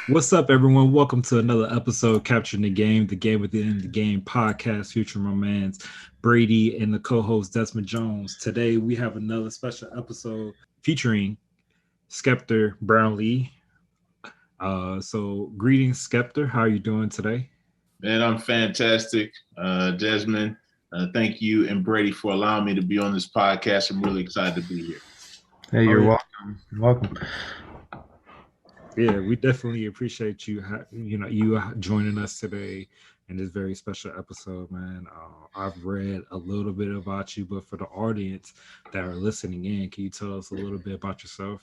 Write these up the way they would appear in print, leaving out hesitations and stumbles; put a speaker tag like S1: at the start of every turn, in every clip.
S1: What's up, everyone? Welcome to another episode of Capturing the Game within the Game podcast, featuring my mans Brady and the co-host Desmond Jones. Today we have another special episode featuring Scepter Brownlee. So greetings, Scepter. How are you doing today?
S2: Man, I'm fantastic. Desmond, thank you and Brady for allowing me to be on this podcast. I'm really excited to be here.
S3: Hey,
S1: Oh
S3: you're
S1: yeah,
S3: welcome. You're welcome.
S1: yeah. We definitely appreciate you. You joining us today in this very special episode, man. I've read a little bit about you, but for the audience that are listening in, can you tell us a little bit about yourself?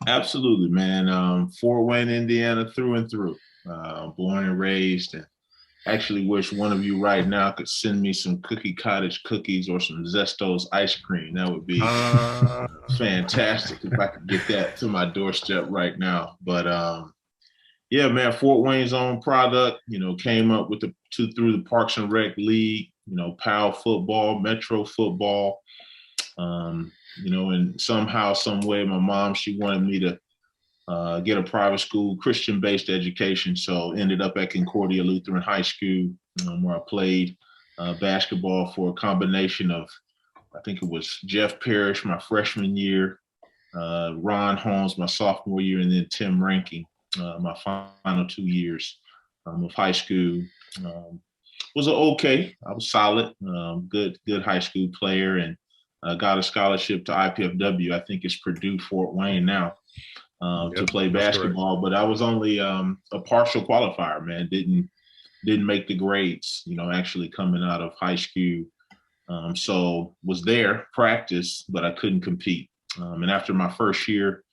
S2: Absolutely, man. Fort Wayne, Indiana, through and through. Born and raised, and actually wish one of you right now could send me some Cookie Cottage cookies or some Zestos ice cream. That would be
S1: Uh,
S2: fantastic if I could get that to my doorstep right now. But yeah, man, Fort Wayne's own product, came up with through the Parks and Rec League, PAL football, Metro football. And somehow, some way, my mom, she wanted me to get a private school, Christian-based education. So ended up at Concordia Lutheran High School, where I played basketball for a combination of, I think it was Jeff Parrish my freshman year, Ron Holmes my sophomore year, and then Tim Ranking my final 2 years of high school. Um, was okay. I was solid, good high school player, and got a scholarship to IPFW. I think it's Purdue Fort Wayne now to
S1: yep,
S2: play
S1: that's correct.
S2: basketball. But I was only a partial qualifier, man. Didn't make the grades. Actually coming out of high school. So was there, practice, but I couldn't compete. And after my first year,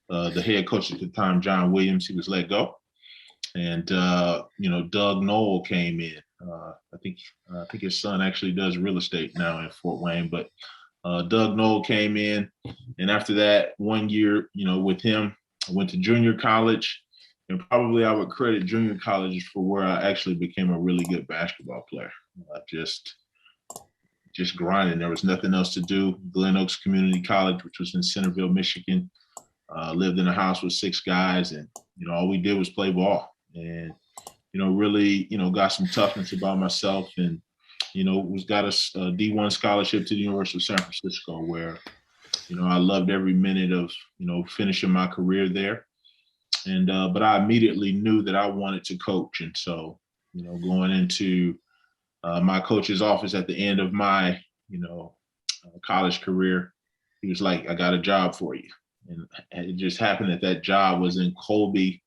S2: the head coach at the time, John Williams, he was let go, and Doug Knoll came in. I think his son actually does real estate now in Fort Wayne, but Doug Knoll came in, and after that 1 year, with him, I went to junior college, and probably I would credit junior college for where I actually became a really good basketball player. Just grinding. There was nothing else to do. Glen Oaks Community College, which was in Centerville, Michigan, lived in a house with 6 guys, and all we did was play ball, and really got some toughness about myself, and was got a D1 scholarship to the University of San Francisco, where I loved every minute of finishing my career there, and but I immediately knew that I wanted to coach, and so going into my coach's office at the end of my college career, he was like, "I got a job for you." And it just happened that that job was in Colby,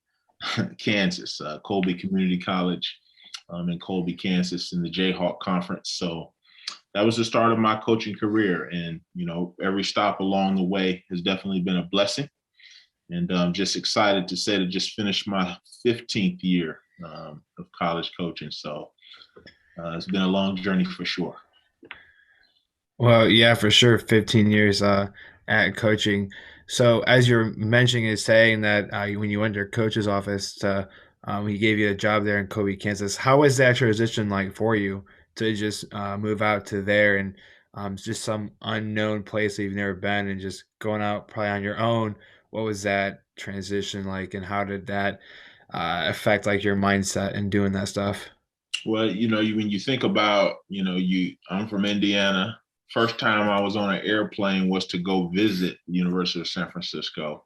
S2: Kansas, Colby Community College in Colby, Kansas, in the Jayhawk Conference. So that was the start of my coaching career. And, every stop along the way has definitely been a blessing. And I'm just excited to say to just finish my 15th year of college coaching. So it's been a long journey for sure.
S3: Well, yeah, for sure. 15 years at coaching. So, as you're mentioning, is saying that when you went to your coach's office, he gave you a job there in Kobe, Kansas. How was that transition like for you to just move out to there and just some unknown place that you've never been and just going out probably on your own? What was that transition like, and how did that affect like your mindset and doing that stuff?
S2: Well, when you think about, I'm from Indiana. First time I was on an airplane was to go visit the University of San Francisco.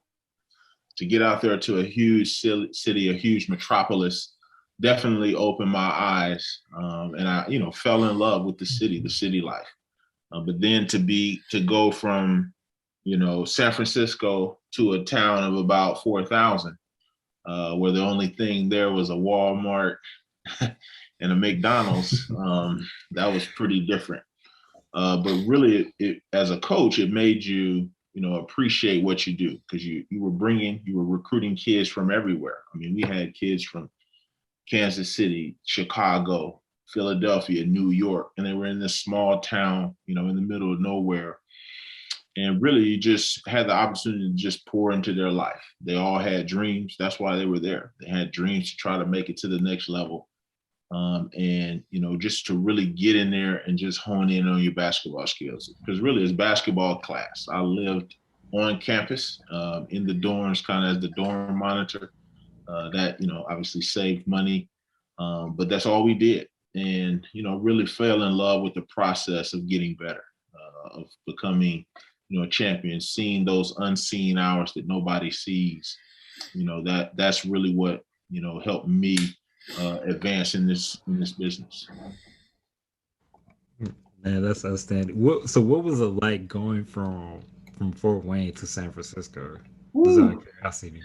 S2: To get out there to a huge city, a huge metropolis, definitely opened my eyes, and I, fell in love with the city life. But then to go from, San Francisco to a town of about 4,000, where the only thing there was a Walmart and a McDonald's, that was pretty different. But really, as a coach, it made you, appreciate what you do, because you were recruiting kids from everywhere. I mean, we had kids from Kansas City, Chicago, Philadelphia, New York, and they were in this small town, in the middle of nowhere. And really, you just had the opportunity to just pour into their life. They all had dreams. That's why they were there. They had dreams to try to make it to the next level, and just to really get in there and just hone in on your basketball skills, because really it's basketball class. I lived on campus, in the dorms, kind of as the dorm monitor, That, obviously saved money, but that's all we did. And, really fell in love with the process of getting better, of becoming, a champion, seeing those unseen hours that nobody sees. That's really what, helped me advance in this business.
S1: Man, that's outstanding. So what was it like going from Fort Wayne to San Francisco? Just out of curiosity.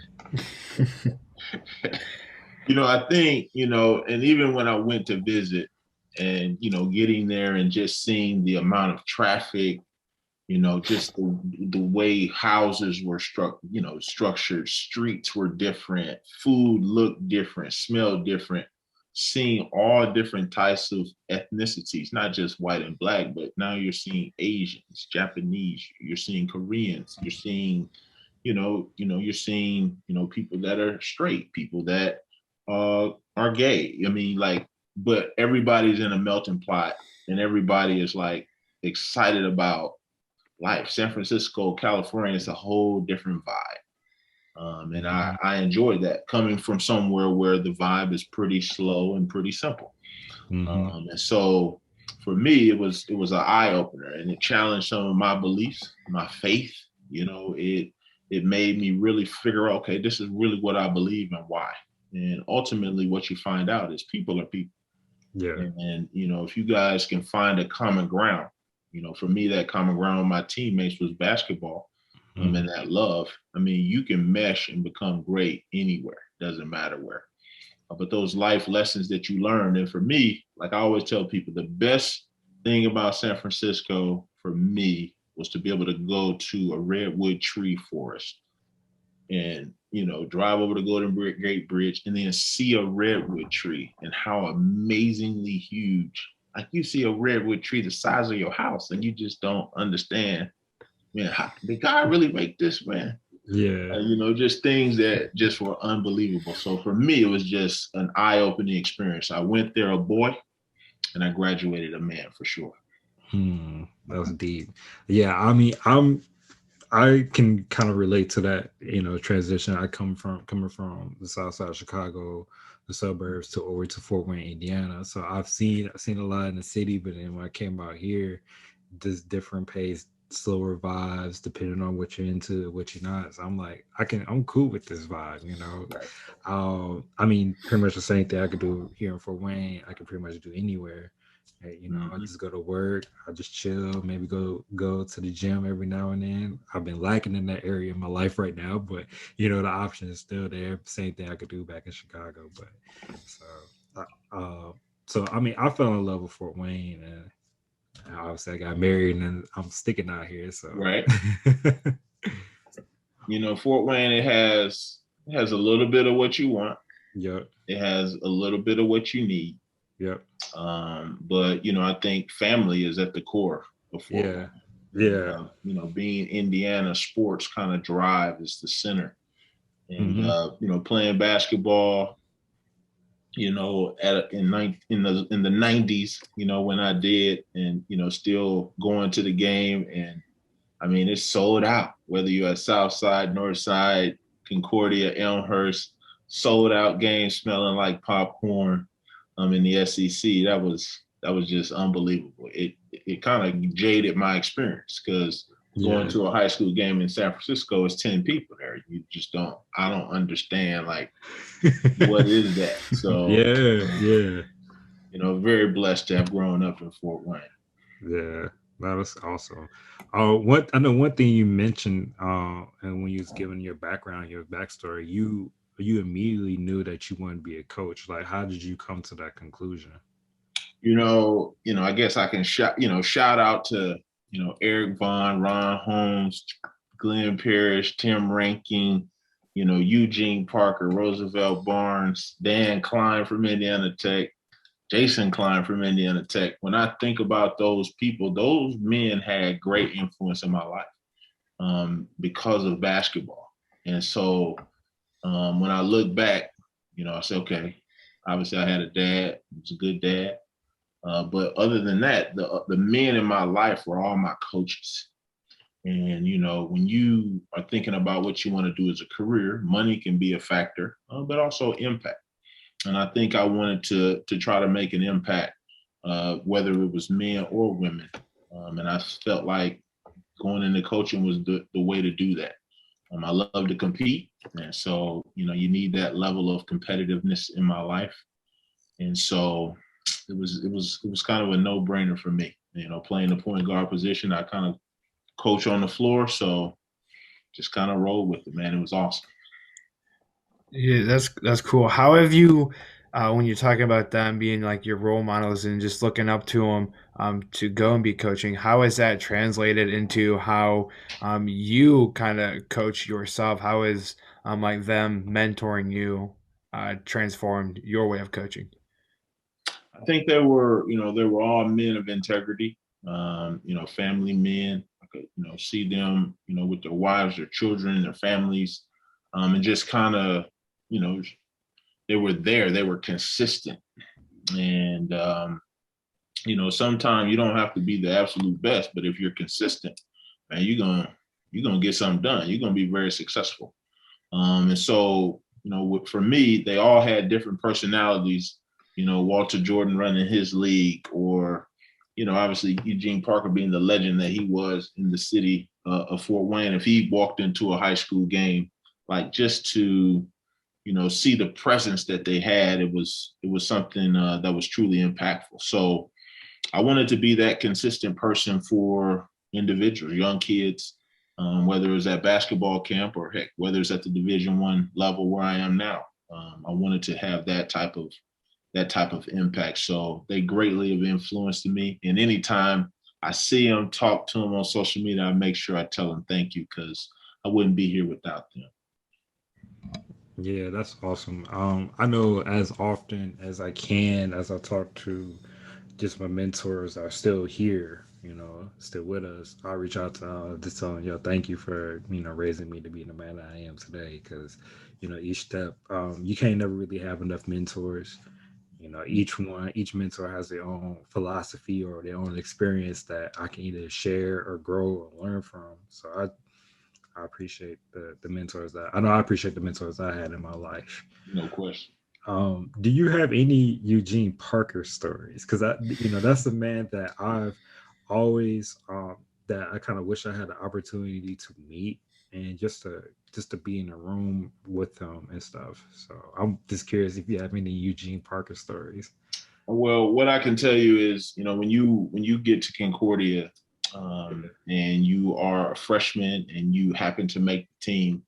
S2: I think, and even when I went to visit and, getting there and just seeing the amount of traffic, just the way houses were structured, streets were different, food looked different, smelled different, seeing all different types of ethnicities, not just white and black, but now you're seeing Asians, Japanese, you're seeing Koreans, you're seeing, you're seeing, people that are straight, people that are gay. I mean, like, but everybody's in a melting pot and everybody is like excited about life. San Francisco, California is a whole different vibe. And I enjoyed that, coming from somewhere where the vibe is pretty slow and pretty simple. And so for me, it was an eye opener, and it challenged some of my beliefs, my faith. It made me really figure out, okay, this is really what I believe and why. And ultimately, what you find out is people are people.
S1: Yeah.
S2: And if you guys can find a common ground, for me, that common ground with my teammates was basketball. And that love. I mean, you can mesh and become great anywhere. Doesn't matter where. But those life lessons that you learn, and for me, like I always tell people, the best thing about San Francisco for me was to be able to go to a redwood tree forest and, drive over the Golden Gate Bridge and then see a redwood tree and how amazingly huge. Like, you see a redwood tree the size of your house and you just don't understand, man, how did God really make this, man?
S1: Yeah.
S2: Just things that just were unbelievable. So for me, it was just an eye-opening experience. I went there a boy and I graduated a man, for sure.
S1: That was deep. Yeah, I mean, I can kind of relate to that, transition. I coming from the south side of Chicago, the suburbs, to over to Fort Wayne, Indiana. So I've seen a lot in the city, but then when I came out here, just different pace, slower vibes, depending on what you're into, what you're not. So I'm like, I'm cool with this vibe,
S2: Right.
S1: I mean, pretty much the same thing I could do here in Fort Wayne, I could pretty much do anywhere. I just go to work, I just chill, maybe go to the gym every now and then. I've been lacking in that area in my life right now, but the option is still there. Same thing I could do back in Chicago. But so I mean, I fell in love with Fort Wayne, and obviously I got married, and I'm sticking out here. So
S2: right. Fort Wayne, it has a little bit of what you want.
S1: Yep.
S2: It has a little bit of what you need.
S1: Yep.
S2: But I think family is at the core of Fort Wayne.
S1: Yeah.
S2: Being Indiana, sports kind of drive is the center. And playing basketball, in the 90s, when I did, and still going to the game, and I mean, it's sold out, whether you're at South Side, North Side, Concordia, Elmhurst, sold out games smelling like popcorn. In the SEC, that was just unbelievable. It kind of jaded my experience, because going to a high school game in San Francisco is 10 people there. You just I don't understand, like, what is that? So
S1: yeah.
S2: Very blessed to have grown up in Fort Wayne.
S1: Yeah, that was awesome. I know one thing you mentioned, and when you was giving your background, your backstory, you immediately knew that you wanted to be a coach. Like, how did you come to that conclusion?
S2: I guess I can shout out to, Eric Vaughn, Ron Holmes, Glenn Parrish, Tim Ranking, Eugene Parker, Roosevelt Barnes, Dan Klein from Indiana Tech, Jason Klein from Indiana Tech. When I think about those people, those men had great influence in my life, because of basketball. And so when I look back, I say, okay, obviously I had a dad, he was a good dad. But other than that, the men in my life were all my coaches. And, when you are thinking about what you want to do as a career, money can be a factor, but also impact. And I think I wanted to try to make an impact, whether it was men or women. And I felt like going into coaching was the way to do that. I love to compete. And so, you need that level of competitiveness in my life. And so it was kind of a no-brainer for me. Playing the point guard position, I kind of coach on the floor, so just kind of rolled with it, man. It was awesome.
S3: Yeah, that's cool. How have you, when you're talking about them being like your role models and just looking up to them to go and be coaching, how has that translated into how you kind of coach yourself? How is like them mentoring you transformed your way of coaching?
S2: I think they were all men of integrity, family men. I could, see them, with their wives, their children, their families, and just kind of, you know, they were there. They were consistent, and sometimes you don't have to be the absolute best, but if you're consistent, man, you're gonna get something done. You're gonna be very successful. And so, for me, they all had different personalities. Walter Jordan running his league, or obviously Eugene Parker being the legend that he was in the city of Fort Wayne. If he walked into a high school game, like just to see the presence that they had, it was something that was truly impactful. So I wanted to be that consistent person for individuals, young kids, whether it's at basketball camp or heck, whether it's at the Division I level where I am now. I wanted to have that type of impact. So they greatly have influenced me. And anytime I see them, talk to them on social media, I make sure I tell them thank you, because I wouldn't be here without them.
S1: Yeah, that's awesome. I know as often as I can, as I talk to just my mentors are still here, still with us. I reach out to just telling yo, thank you for raising me to be the man that I am today. Because each step, you can't never really have enough mentors. Each mentor has their own philosophy or their own experience that I can either share or grow or learn from. So I appreciate the mentors that I know. I appreciate the mentors I had in my life.
S2: No question.
S1: Do you have any Eugene Parker stories? Because that's the man that I've always that I kind of wish I had the opportunity to meet and just to be in a room with him and stuff. So I'm just curious if you have any Eugene Parker stories.
S2: Well, what I can tell you is, when you get to Concordia, and you are a freshman and you happen to make the team,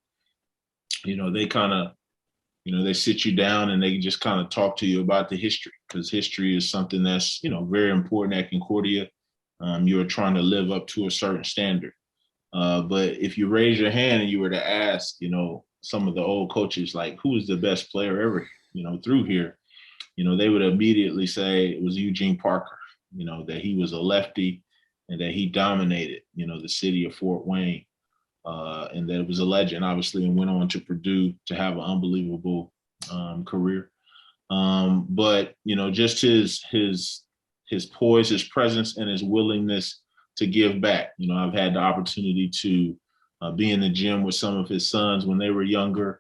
S2: they kind of, they sit you down and they just kind of talk to you about the history, because history is something that's, very important at Concordia. You're trying to live up to a certain standard. But if you raise your hand and you were to ask, some of the old coaches, like, who is the best player ever, through here, they would immediately say it was Eugene Parker, that he was a lefty and that he dominated, the city of Fort Wayne. And that it was a legend, obviously, and went on to Purdue to have an unbelievable career. But just his poise, his presence, and his willingness to give back. I've had the opportunity to be in the gym with some of his sons when they were younger,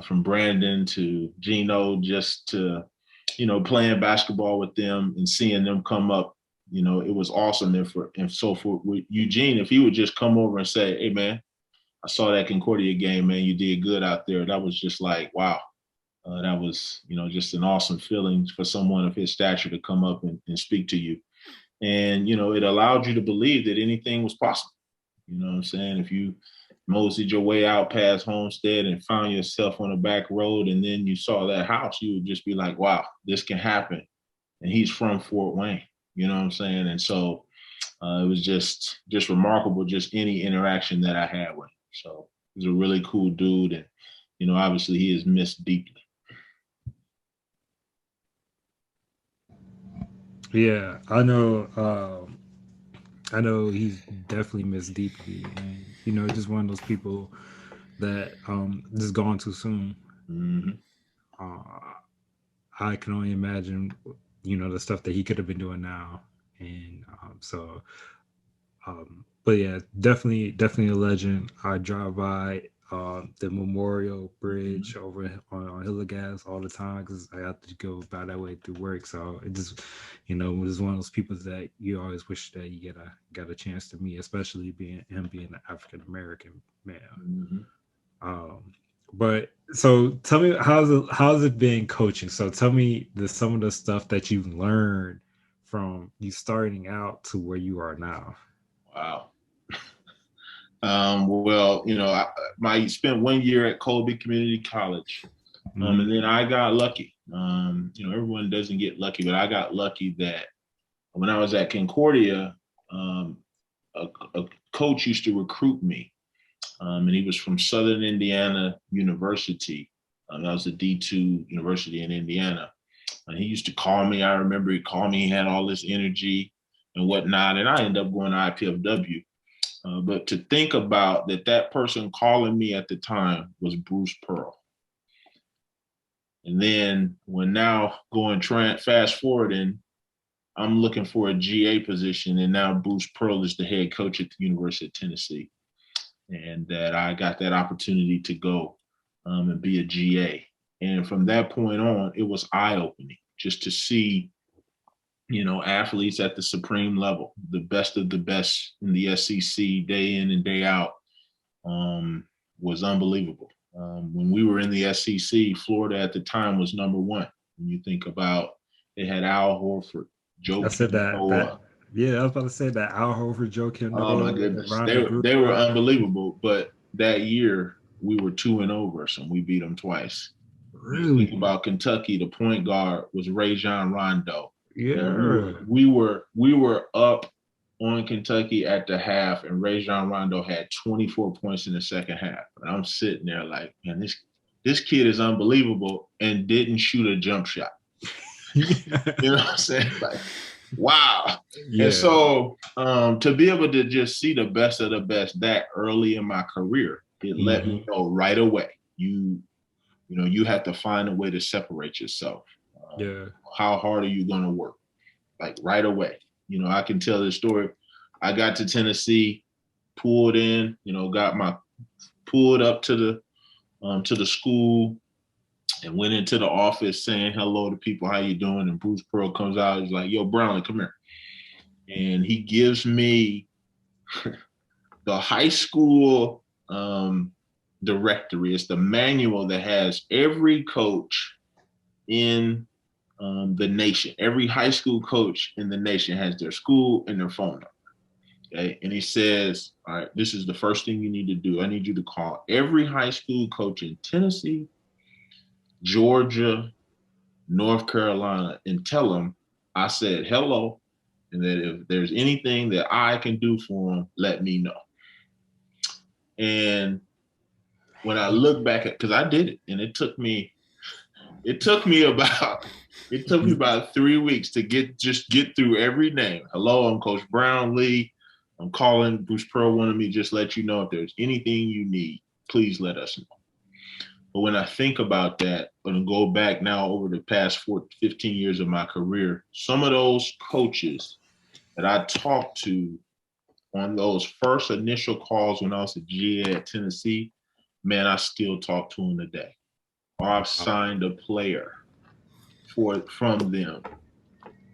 S2: from Brandon to Gino, just to playing basketball with them and seeing them come up. It was awesome. And so for Eugene, if he would just come over and say, "Hey, man, I saw that Concordia game, man. You did good out there." That was just like, wow. That was, just an awesome feeling for someone of his stature to come up and speak to you. And, it allowed you to believe that anything was possible. You know what I'm saying? If you moseyed your way out past Homestead and found yourself on a back road and then you saw that house, you would just be like, wow, this can happen. And he's from Fort Wayne. You know what I'm saying? And so it was just remarkable, just any interaction that I had with him. So he's a really cool dude. And, obviously he is missed deeply.
S1: Yeah, I know. I know he's definitely missed deeply, and just one of those people that just gone too soon.
S2: Mm-hmm.
S1: Uh, I can only imagine, the stuff that he could have been doing now, and so But yeah, definitely a legend. I drive by the Memorial Bridge over on Hillegas all the time because I have to go by that way through work. So it just, was one of those people that you always wish that you got a chance to meet, especially being an African American man.
S2: Mm-hmm.
S1: Um, but so tell me, how's it been coaching? So tell me some of the stuff that you've learned from you starting out to where you are now.
S2: Wow. Well, I spent 1 year at Colby Community College, and then I got lucky. Everyone doesn't get lucky, but I got lucky that when I was at Concordia, a coach used to recruit me, and he was from Southern Indiana University. That was a D2 university in Indiana. And he used to call me. I remember he called me. He had all this energy and whatnot, and I ended up going to IPFW. But to think about that person calling me at the time was Bruce Pearl. And then when now fast forward, and I'm looking for a GA position, and now Bruce Pearl is the head coach at the University of Tennessee. And that I got that opportunity to go and be a GA. And from that point on, it was eye-opening just to see athletes at the supreme level, the best of the best in the SEC day in and day out, was unbelievable. When we were in the SEC, Florida at the time was number one. When you think about, they had Al Horford, Joe Noah.
S1: Yeah, I was about to say that Al Horford, Joe Noah.
S2: Oh my goodness, they were unbelievable. But that year we were 2-0 versus them. We beat them twice.
S1: Really?
S2: Think about Kentucky. The point guard was Rajon Rondo.
S1: Yeah,
S2: we were up on Kentucky at the half, and Rajon Rondo had 24 points in the second half. And I'm sitting there like, man, this kid is unbelievable, and didn't shoot a jump shot. You know what I'm saying? Like, wow. Yeah. And so to be able to just see the best of the best that early in my career, it let me know right away. You have to find a way to separate yourself. How hard are you going to work? Like right away. I can tell this story. I got to Tennessee, pulled in, pulled up to the school and went into the office saying hello to people. How you doing? And Bruce Pearl comes out. He's like, yo, Brownlee, come here. And he gives me the high school directory. It's the manual that has every coach in the nation. Every high school coach in the nation has their school and their phone number. Okay. And he says, all right, this is the first thing you need to do. I need you to call every high school coach in Tennessee, Georgia, North Carolina, and tell them I said hello, and that if there's anything that I can do for them, let me know. And when I look back at, because I did it, and it took me about 3 weeks to get through every name. Hello, I'm Coach Brownlee. I'm calling. Bruce Pearl wanted me to just let you know if there's anything you need, please let us know. But when I think about that and go back now over the past 15 years of my career, some of those coaches that I talked to on those first initial calls when I was a GA at Tennessee, man, I still talk to them today. Or I've signed a player from them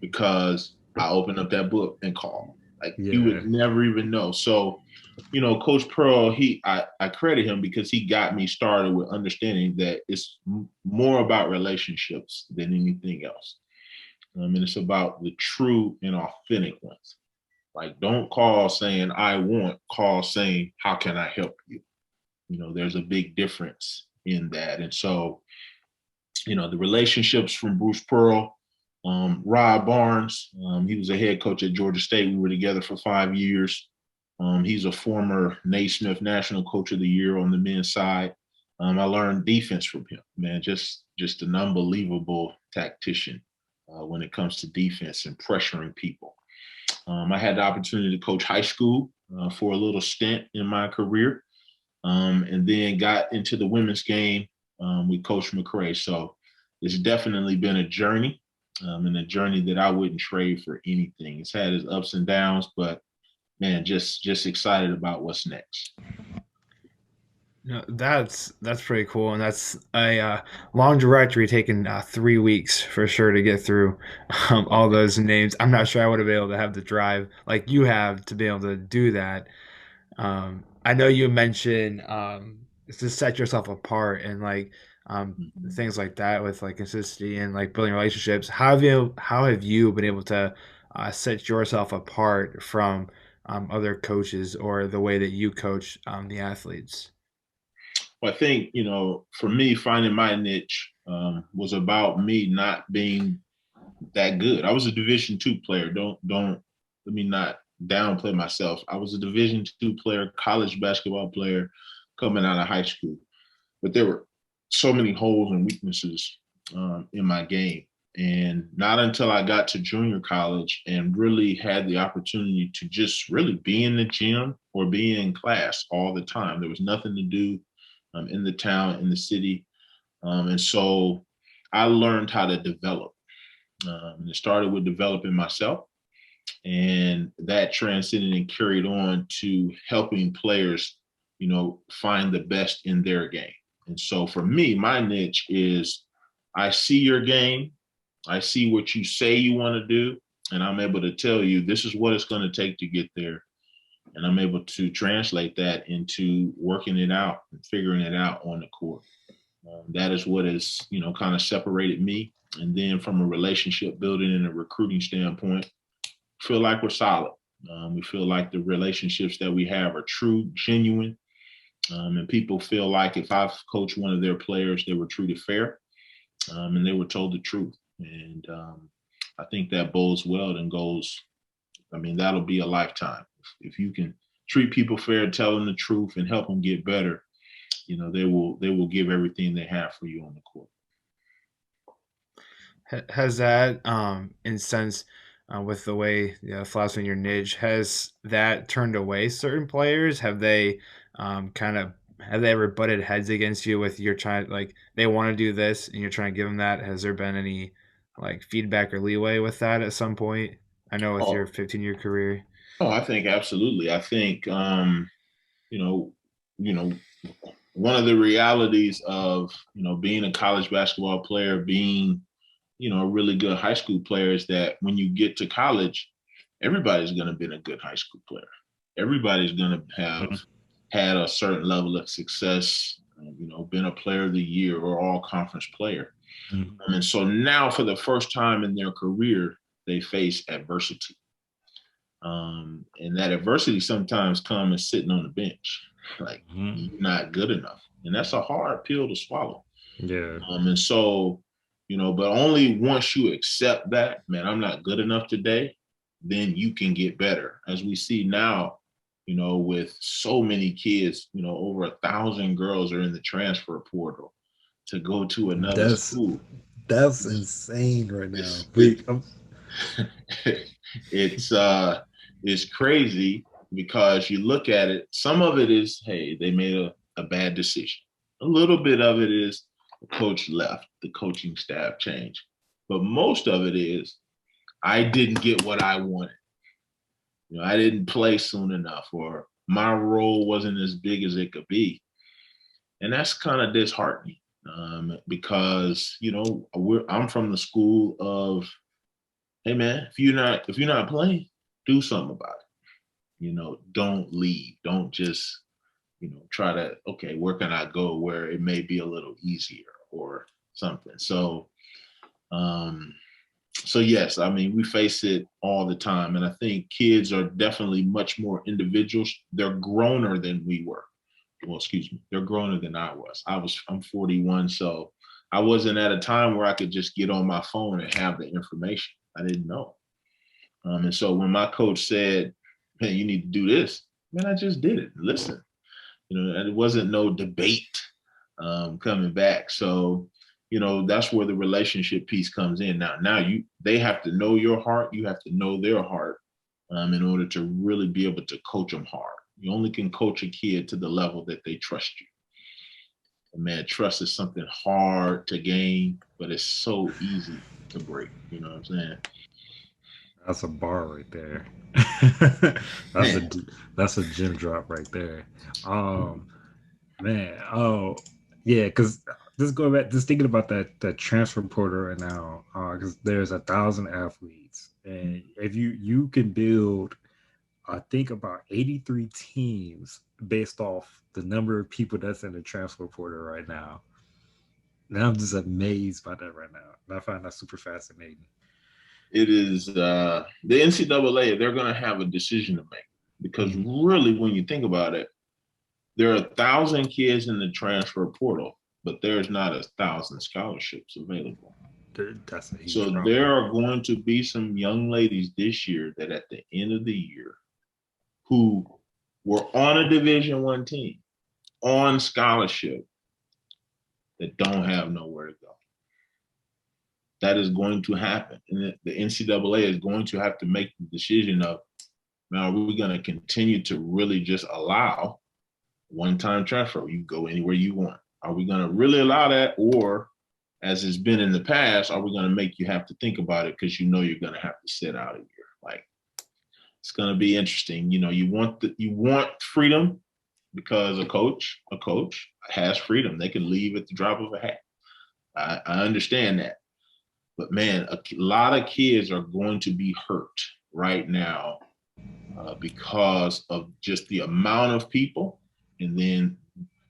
S2: because I opened up that book and called. Like you would never even know. So, Coach Pearl, I credit him because he got me started with understanding that it's more about relationships than anything else. And it's about the true and authentic ones. Like, don't call saying I want, call saying how can I help you? There's a big difference in that. And so, the relationships from Bruce Pearl, Rob Barnes, he was a head coach at Georgia State. We were together for 5 years. He's a former Naismith National Coach of the Year on the men's side. I learned defense from him, man, just an unbelievable tactician when it comes to defense and pressuring people. I had the opportunity to coach high school for a little stint in my career, and then got into the women's game with Coach Mcrae. So it's definitely been a journey, and a journey that I wouldn't trade for anything. It's had its ups and downs, but man, just excited about what's next.
S3: No, that's pretty cool, and that's a long directory taking 3 weeks for sure to get through all those names. I'm not sure I would have been able to have the drive like you have to be able to do that. I know you mentioned to set yourself apart and like
S2: Mhm.
S3: things like that with like consistency and like building relationships. How have you been able to set yourself apart from other coaches or the way that you coach the athletes?
S2: Well, I think, for me, finding my niche was about me not being that good. I was a Division II player. Don't let me not downplay myself. I was a Division II player, college basketball player coming out of high school. But there were so many holes and weaknesses in my game. And not until I got to junior college and really had the opportunity to just really be in the gym or be in class all the time. There was nothing to do in the town, in the city. And so I learned how to develop. It started with developing myself, and that transcended and carried on to helping players, find the best in their game. And so for me, my niche is I see your game, I see what you say you want to do, and I'm able to tell you this is what it's going to take to get there. And I'm able to translate that into working it out and figuring it out on the court. That is what has, kind of separated me. And then from a relationship building and a recruiting standpoint, feel like we're solid. We feel like the relationships that we have are true, genuine, and people feel like if I've coached one of their players, they were treated fair, and they were told the truth. And I think that bodes well and goes. I mean, that'll be a lifetime if you can treat people fair, tell them the truth, and help them get better. They will give everything they have for you on the court.
S3: Has that, in sense, with the way philosophy in your niche, has that turned away certain players? Kind of have they ever butted heads against you with your trying like they want to do this and you're trying to give them that? Has there been any like feedback or leeway with that at some point? I know with your
S2: Oh,
S3: 15-year career.
S2: oh, I think absolutely. I think you know, you know, one of the realities of being a college basketball player, being a really good high school player is that when you get to college, everybody's going to be a good high school player. Everybody's going to have had a certain level of success, been a player of the year or all conference player.
S1: Mhm.
S2: And so now for the first time in their career, they face adversity. And that adversity sometimes comes sitting on the bench, like
S1: Mhm.
S2: you're not good enough. And that's a hard pill to swallow.
S1: Yeah.
S2: And so, but only once you accept that, man, I'm not good enough today, then you can get better. As we see now, with so many kids, over 1,000 girls are in the transfer portal to go to another
S1: That's
S2: school.
S1: that's insane right now.
S2: It's it's it's crazy because you look at it. Some of it is, hey, they made a bad decision. A little bit of it is the coach left, the coaching staff changed, but most of it is I didn't get what I wanted. I didn't play soon enough, or my role wasn't as big as it could be, and that's kind of disheartening because I'm from the school of, hey man, if you're not playing, do something about it. Don't leave. Don't just try to, okay, where can I go where it may be a little easier or something. Um, so yes, I mean we face it all the time, and I think kids are definitely much more individuals. They're growner than we were. Well, excuse me, they're growner than I was. I'm 41, so I wasn't at a time where I could just get on my phone and have the information. I didn't know. And so when my coach said, "Man, you need to do this," man, I just did it. Listen, and it wasn't no debate coming back. So, that's where the relationship piece comes in. Now they have to know your heart. You have to know their heart in order to really be able to coach them hard. You only can coach a kid to the level that they trust you. And man, trust is something hard to gain, but it's so easy to break. You know what I'm saying?
S1: That's a bar right there. that's a
S2: Man,
S1: that's a gem drop right there. Um, man, oh yeah, because just going back, just thinking about that transfer portal right now, because there's 1,000 athletes, and if you can build, I think about 83 teams based off the number of people that's in the transfer portal right now. And I'm just amazed by that right now. And I find that super fascinating.
S2: it is the NCAA. They're going to have a decision to make because
S1: Mhm.
S2: really, when you think about it, there are 1,000 kids in the transfer portal, but there's not 1,000 scholarships available.
S1: That's a huge
S2: So there
S1: problem.
S2: are going to be some young ladies this year that at the end of the year who were on a Division I team on scholarship that don't have nowhere to go. That is going to happen. And the NCAA is going to have to make the decision of, now, are we going to continue to really just allow one-time transfer? You go anywhere you want. Are we going to really allow that? Or, as it's been in the past, are we going to make you have to think about it because you know you're going to have to sit out a year? Like, it's going to be interesting. You want freedom because a coach has freedom. They can leave at the drop of a hat. I understand that. But man, a lot of kids are going to be hurt right now because of just the amount of people, and then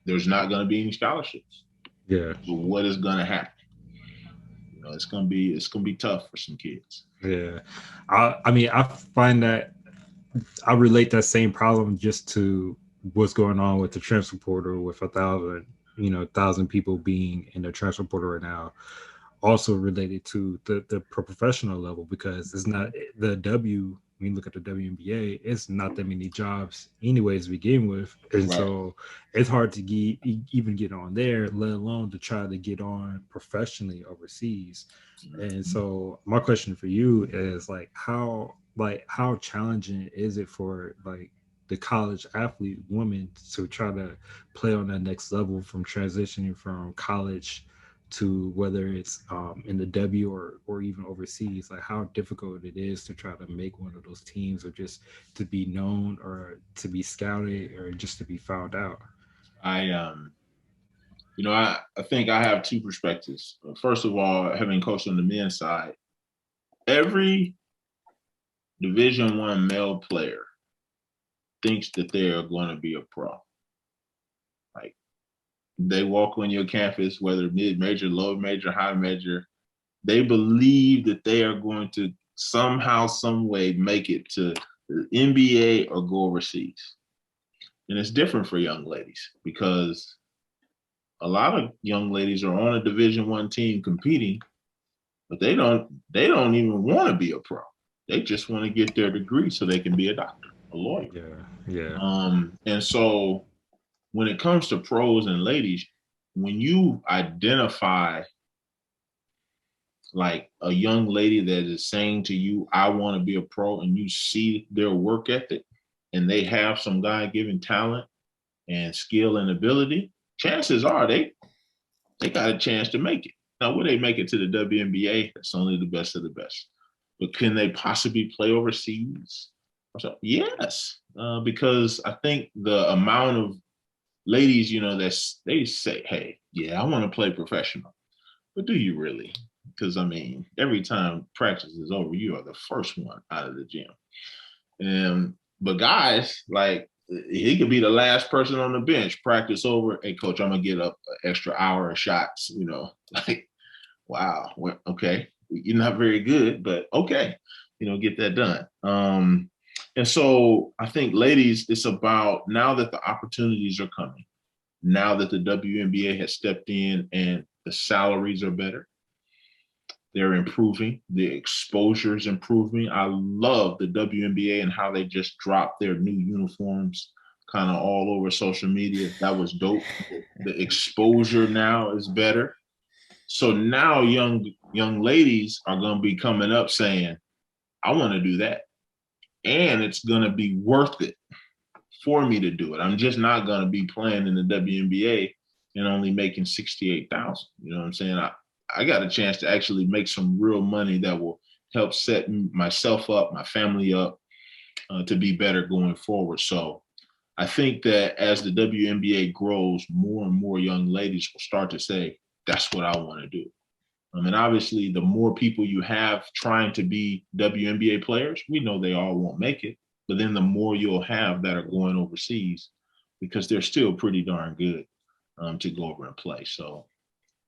S2: there's not going to be any scholarships.
S1: Yeah.
S2: So what is going to happen? It's gonna be tough for some kids.
S1: Yeah. I mean, I find that I relate that same problem just to what's going on with the transfer portal with 1,000 people being in the transfer portal right now. Also related to the professional level because it's not the W. When you look at the WNBA, it's not that many jobs anyways to begin with, and
S2: Right.
S1: so it's hard to even get on there, let alone to try to get on professionally overseas. And so my question for you is how challenging is it for the college athlete women to try to play on that next level from transitioning from college to whether it's in the W or even overseas, like how difficult it is to try to make one of those teams or just to be known or to be scouted or just to be found out.
S2: I think I have two perspectives. First of all, having coached on the men's side, every Division I male player thinks that they are going to be a pro. Like, they walk on your campus, whether mid-major, low major, high major, they believe that they are going to somehow, some way make it to the NBA or go overseas. And it's different for young ladies because a lot of young ladies are on a Division I team competing, but they don't even want to be a pro. They just want to get their degree so they can be a doctor, a lawyer.
S1: Yeah, yeah,
S2: And so when it comes to pros and ladies, when you identify like a young lady that is saying to you, I want to be a pro, and you see their work ethic and they have some God-given talent and skill and ability, chances are they got a chance to make it. Now, will they make it to the WNBA? That's only the best of the best. But can they possibly play overseas? So, yes, because I think the amount of ladies, they say, hey, yeah, I want to play professional. But do you really? Because, I mean, every time practice is over, you are the first one out of the gym. But guys, like, he could be the last person on the bench. Practice over. Hey, coach, I'm going to get up an extra hour of shots, like, wow. Well, okay. You're not very good, but okay. Get that done. And so I think, ladies, it's about now that the opportunities are coming, now that the WNBA has stepped in and the salaries are better, they're improving. The exposure is improving. I love the WNBA and how they just dropped their new uniforms kind of all over social media. That was dope. The exposure now is better. So now young ladies are going to be coming up saying, I want to do that. And it's going to be worth it for me to do it. I'm just not going to be playing in the WNBA and only making 68,000. You know what I'm saying? I got a chance to actually make some real money that will help set myself up, my family up to be better going forward. So I think that as the WNBA grows, more and more young ladies will start to say, that's what I want to do. And obviously, the more people you have trying to be WNBA players, we know they all won't make it, but then the more you'll have that are going overseas, because they're still pretty darn good to go over and play. So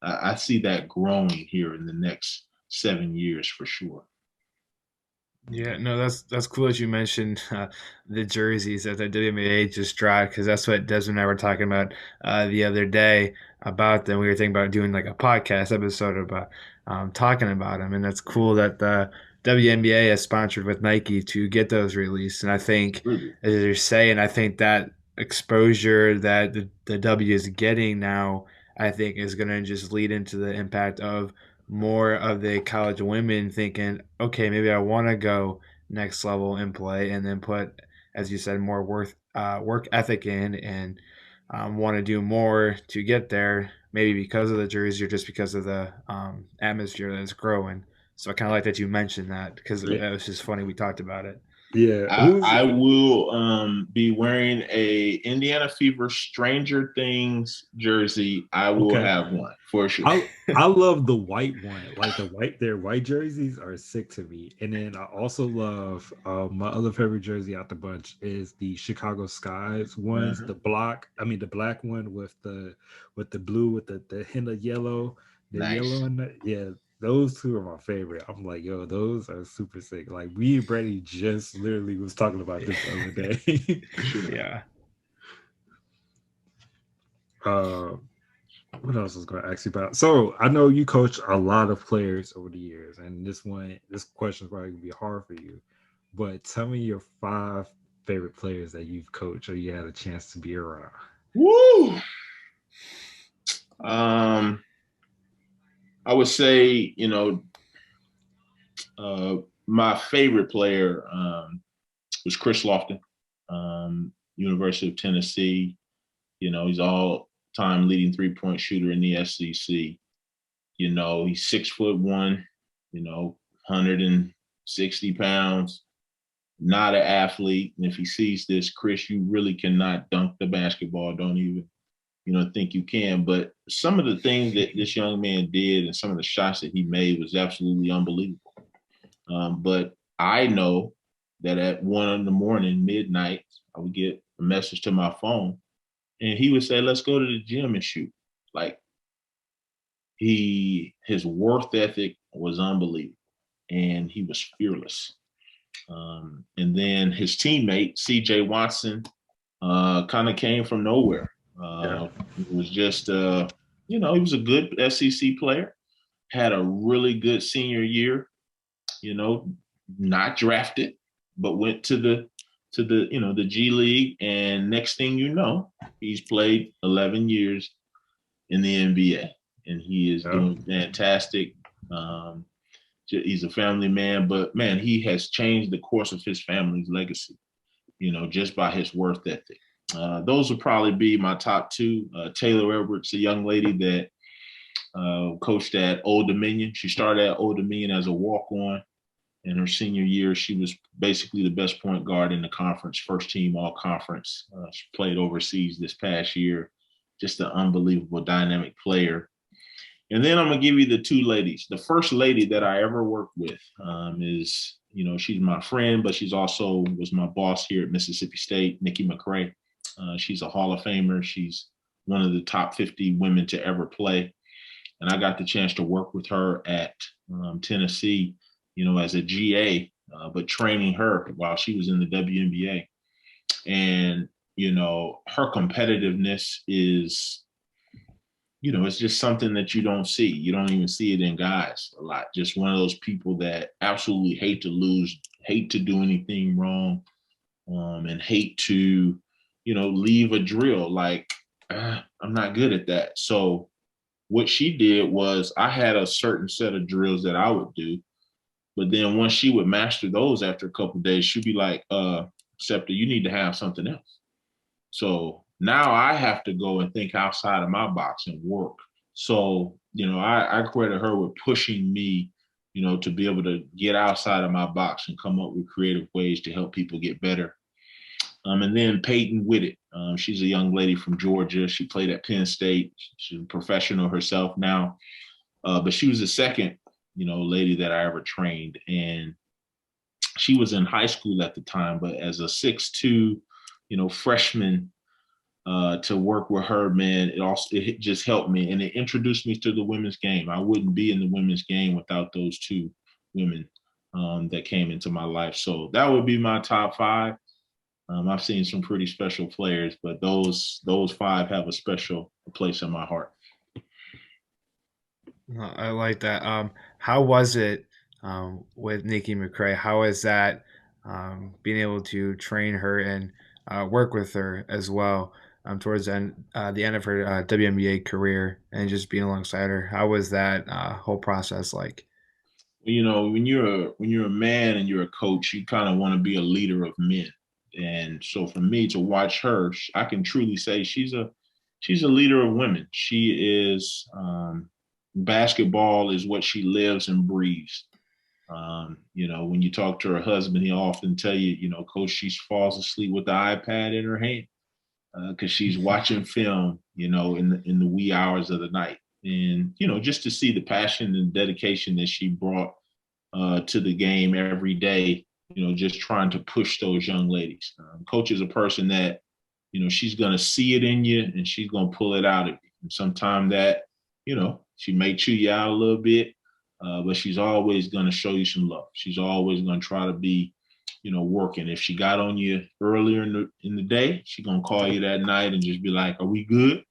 S2: I see that growing here in the next 7 years for sure.
S3: Yeah, no, that's cool that you mentioned the jerseys that the WNBA just dropped, because that's what Desmond and I were talking about the other day about them. We were thinking about doing like a podcast episode about talking about them, and that's cool that the WNBA has sponsored with Nike to get those released. And I think,
S2: Really?
S3: as you're saying, I think that exposure that the W is getting now, I think is going to just lead into the impact of more of the college women thinking, okay, maybe I want to go next level and play, and then put, as you said, more work ethic in, and want to do more to get there. Maybe because of the jersey or just because of the atmosphere that is growing. So I kind of like that you mentioned that, because
S1: Yeah.
S3: it was just funny we talked about it.
S1: Yeah.
S2: I will be wearing a Indiana Fever Stranger Things jersey. I will have one for sure.
S1: I love the white one. Like their white jerseys are sick to me. And then I also love my other favorite jersey out the bunch is the Chicago Skies ones. The black one with the blue with the hint of yellow. The
S2: Nice.
S1: yellow and yeah, those two are my favorite. I'm like, yo, those are super sick. Like me and Brady just literally was talking about this the other day.
S3: Yeah.
S1: What else was going to ask you about? So I know you coach a lot of players over the years, and this question is probably gonna be hard for you. But tell me your 5 favorite players that you've coached or you had a chance to be around.
S2: Woo! I would say, my favorite player was Chris Lofton, University of Tennessee. He's all-time leading three-point shooter in the SEC. He's 6'1", 160 pounds, not an athlete. And if he sees this, Chris, you really cannot dunk the basketball. Don't even, think you can. But some of the things that this young man did and some of the shots that he made was absolutely unbelievable. But I know that at 1 a.m, midnight, I would get a message to my phone, and he would say, "Let's go to the gym and shoot." Like, his work ethic was unbelievable, and he was fearless. And then his teammate, C.J. Watson, kind of came from nowhere. It was just, he was a good SEC player, had a really good senior year, not drafted, but went to the the G League, and next thing you know, he's played 11 years in the NBA, and he is doing fantastic. He's a family man, but man, he has changed the course of his family's legacy, just by his work ethic. Those would probably be my top 2. Taylor Edwards, a young lady that coached at Old Dominion. She started at Old Dominion as a walk-on. In her senior year, she was basically the best point guard in the conference, first team all conference. She played overseas this past year. Just an unbelievable dynamic player. And then I'm going to give you the 2 ladies. The first lady that I ever worked with is, she's my friend, but she's also was my boss here at Mississippi State, Nikki Mcrae. She's a Hall of Famer. She's one of the top 50 women to ever play. And I got the chance to work with her at Tennessee, as a GA, but training her while she was in the WNBA. And, her competitiveness is, it's just something that you don't see. You don't even see it in guys a lot. Just one of those people that absolutely hate to lose, hate to do anything wrong, and hate to, leave a drill. Like, I'm not good at that. So what she did was I had a certain set of drills that I would do. But then once she would master those after a couple of days, she'd be like, Scepter, you need to have something else. So now I have to go and think outside of my box and work. So, I credit her with pushing me to be able to get outside of my box and come up with creative ways to help people get better. And then Peyton Whitted. She's a young lady from Georgia. She played at Penn State. She's a professional herself now. But she was the second, lady that I ever trained. And she was in high school at the time, but as a 6'2", freshman, to work with her, man, it just helped me, and it introduced me to the women's game. I wouldn't be in the women's game without those two women that came into my life. So that would be my top 5. I've seen some pretty special players, but those 5 have a special place in my heart.
S3: I like that. How was it with Nikki Mcrae? How is that being able to train her and work with her as well towards the end of her WNBA career and just being alongside her? How was that whole process like?
S2: When you're a man and you're a coach, you kind of want to be a leader of men. And so for me to watch her, I can truly say she's a leader of women. She is basketball is what she lives and breathes. When you talk to her husband, he'll often tell you, Coach, she falls asleep with the iPad in her hand because she's watching film, in the wee hours of the night. And, just to see the passion and dedication that she brought to the game every day, just trying to push those young ladies. Coach is a person that, she's going to see it in you and she's going to pull it out of you. And sometimes that, she may chew you out a little bit, but she's always going to show you some love. She's always going to try to be, working. If she got on you earlier in the day, she's going to call you that night and just be like, are we good?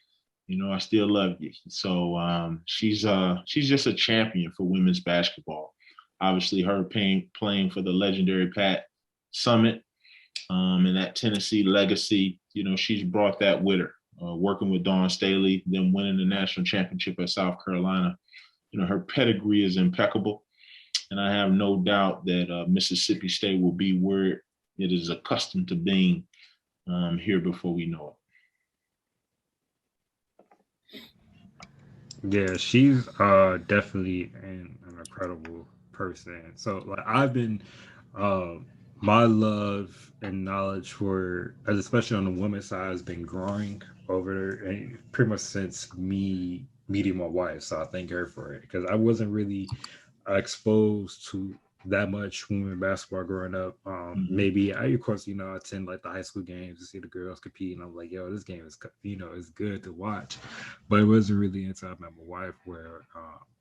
S2: I still love you. So she's just a champion for women's basketball. Obviously, her playing for the legendary Pat Summitt and that Tennessee legacy, she's brought that with her. Working with Dawn Staley, then winning the national championship at South Carolina. Her pedigree is impeccable. And I have no doubt that Mississippi State will be where it is accustomed to being here before we know
S1: it. Yeah, she's definitely an incredible person. So like I've been my love and knowledge for, especially on the women's side, has been growing over and pretty much since me meeting my wife. So I thank her for it because I wasn't really exposed to that much women basketball growing up. Maybe of course, I attend like the high school games to see the girls compete, and I'm like, yo, this game is, it's good to watch. But it wasn't really until I met my wife where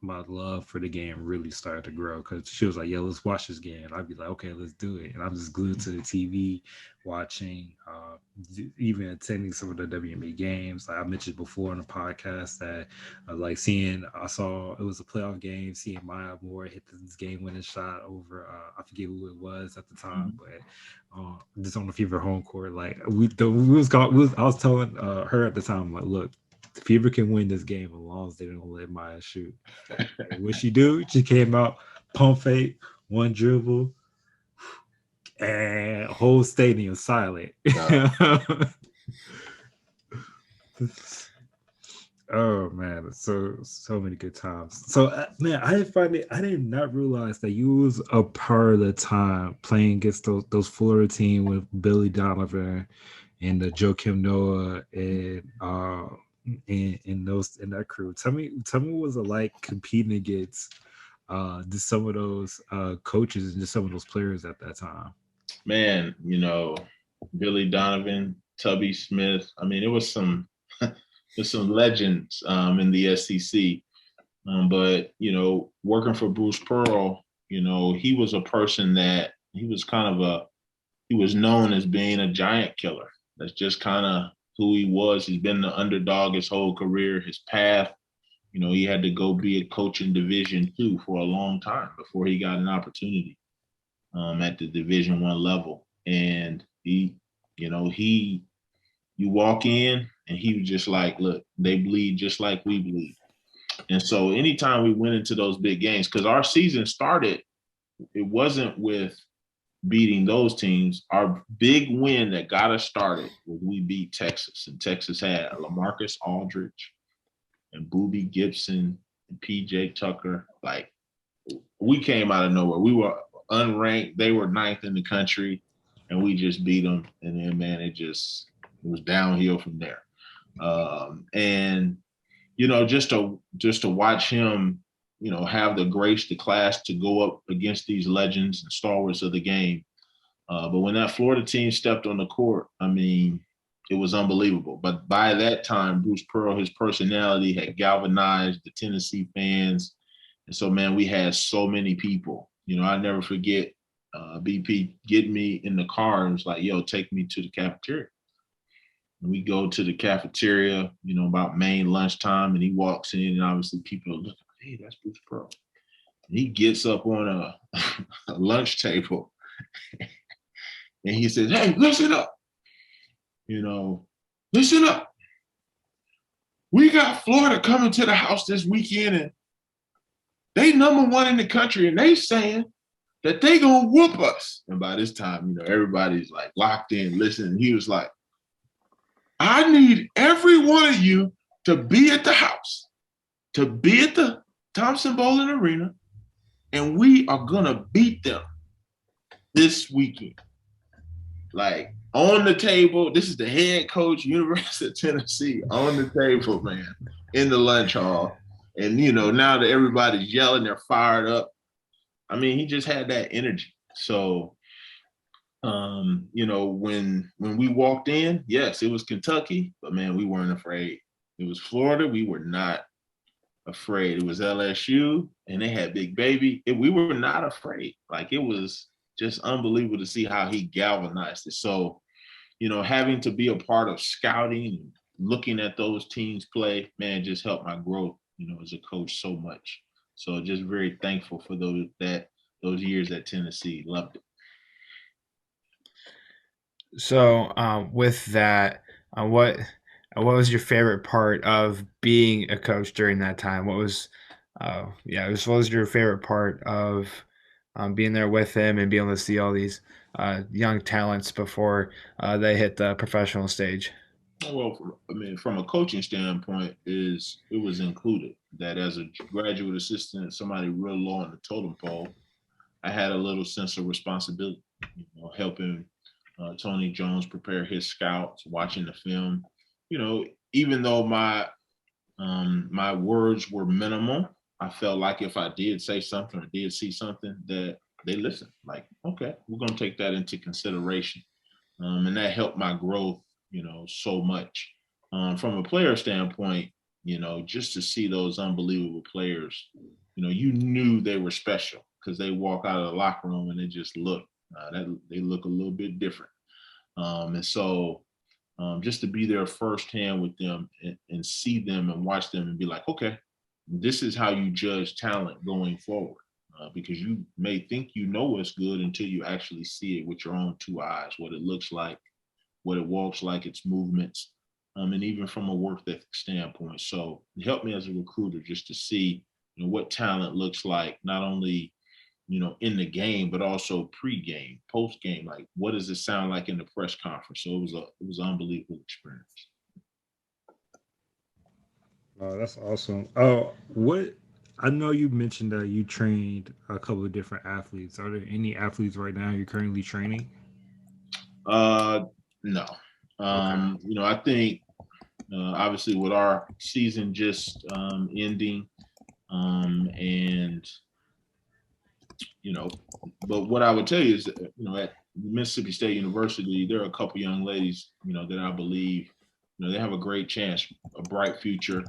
S1: my love for the game really started to grow because she was like, yo, let's watch this game. And I'd be like, okay, let's do it. And I'm just glued to the TV watching, even attending some of the WNBA games. Like I mentioned before on the podcast that I saw it was a playoff game, seeing Maya Moore hit this game-winning shot over, I forget who it was at the time, but just on the Fever home court. Like I was telling her at the time, like, look, the Fever can win this game as long as they don't let Maya shoot. What she do? She came out, pump fake, one dribble, and whole stadium silent. Oh man, so many good times. So man, I did not realize that you was a part of the time playing against those Florida team with Billy Donovan and Joakim Noah and that crew. Tell me what was it like competing against just some of those coaches and just some of those players at that time.
S2: Man, Billy Donovan, Tubby Smith. I mean, it was some there's some legends in the SEC. But, working for Bruce Pearl, he was a person that he was known as being a giant killer. That's just kind of who he was. He's been the underdog his whole career, his path. He had to go be a coach in Division II for a long time before he got an opportunity at the Division I level. And you walk in and he was just like, look, they bleed just like we bleed. And so anytime we went into those big games, because our season started, it wasn't with beating those teams. Our big win that got us started was we beat Texas. And Texas had LaMarcus Aldridge and Boobie Gibson and PJ Tucker. Like, we came out of nowhere. We were unranked. They were 9th in the country, and we just beat them. And then, man, it was downhill from there. And just to watch him, have the grace, the class to go up against these legends and stalwarts of the game. But when that Florida team stepped on the court, I mean, it was unbelievable. But by that time, Bruce Pearl, his personality had galvanized the Tennessee fans. And so, man, we had so many people. I never forget BP getting me in the car and was like, yo, take me to the cafeteria. And we go to the cafeteria, about main lunchtime, and he walks in, and obviously people are looking, hey, that's Bruce Pearl. And he gets up on a lunch table, and he says, hey, listen up. Listen up. We got Florida coming to the house this weekend, and they #1 in the country, and they saying that they gonna whoop us. And by this time, everybody's like locked in, listening. He was like, I need every one of you to be at the house, to be at the Thompson Bowling Arena, and we are gonna beat them this weekend. Like, on the table, this is the head coach, University of Tennessee, on the table, man, in the lunch hall. And, now that everybody's yelling, they're fired up. I mean, he just had that energy. So, when we walked in, yes, it was Kentucky, but, man, we weren't afraid. It was Florida. We were not afraid. It was LSU, and they had Big Baby. We were not afraid. Like, it was just unbelievable to see how he galvanized it. So, having to be a part of scouting and looking at those teams play, man, just helped my growth, as a coach so much. So just very thankful for those years at Tennessee. Loved it.
S3: So with that, what was your favorite part of being a coach during that time? What was your favorite part of being there with him and being able to see all these young talents before they hit the professional stage?
S2: Well, from a coaching standpoint, it was included that as a graduate assistant, somebody real low on the totem pole, I had a little sense of responsibility, helping Tony Jones prepare his scouts, watching the film. Even though my words were minimal, I felt like if I did say something or did see something, that they listened. Like, okay, we're going to take that into consideration. And that helped my growth, so much. From a player standpoint, just to see those unbelievable players, you knew they were special because they walk out of the locker room and they just look, they look a little bit different. And so just to be there firsthand with them and see them and watch them and be like, okay, this is how you judge talent going forward. Because you may think what's good until you actually see it with your own 2 eyes, what it looks like, what it walks like, its movements, and even from a work ethic standpoint. So it helped me as a recruiter just to see what talent looks like, not only in the game, but also pre-game, post-game. Like, what does it sound like in the press conference? So it was an unbelievable experience.
S1: Oh, that's awesome. Oh, I know you mentioned that you trained a couple of different athletes. Are there any athletes right now you're currently training?
S2: No. I think obviously with our season just ending, and but what I would tell you is that, at Mississippi State University, there are a couple young ladies, that I believe, they have a great chance, a bright future.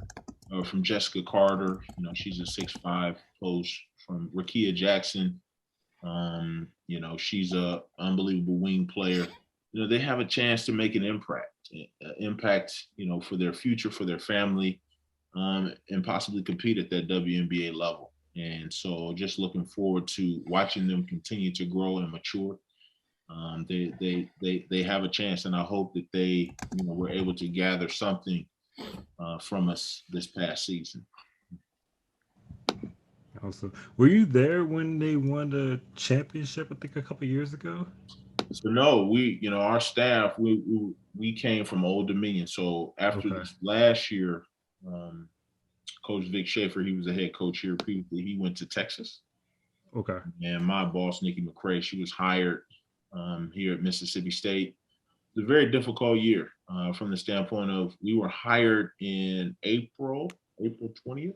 S2: From Jessica Carter, she's a 6'5" post. From Rakia Jackson, she's a unbelievable wing player. They have a chance to make an impact, for their future, for their family, and possibly compete at that WNBA level. And so just looking forward to watching them continue to grow and mature. They have a chance, and I hope that they, were able to gather something from us this past season.
S1: Also, were you there when they won the championship? I think a couple years ago.
S2: So no, our staff, we came from Old Dominion. So after this last year, Coach Vic Schaefer, he was the head coach here previously. He went to Texas,
S1: Okay.
S2: And my boss, Nikki Mcrae, she was hired here at Mississippi State. It's a very difficult year from the standpoint of we were hired in April 20th,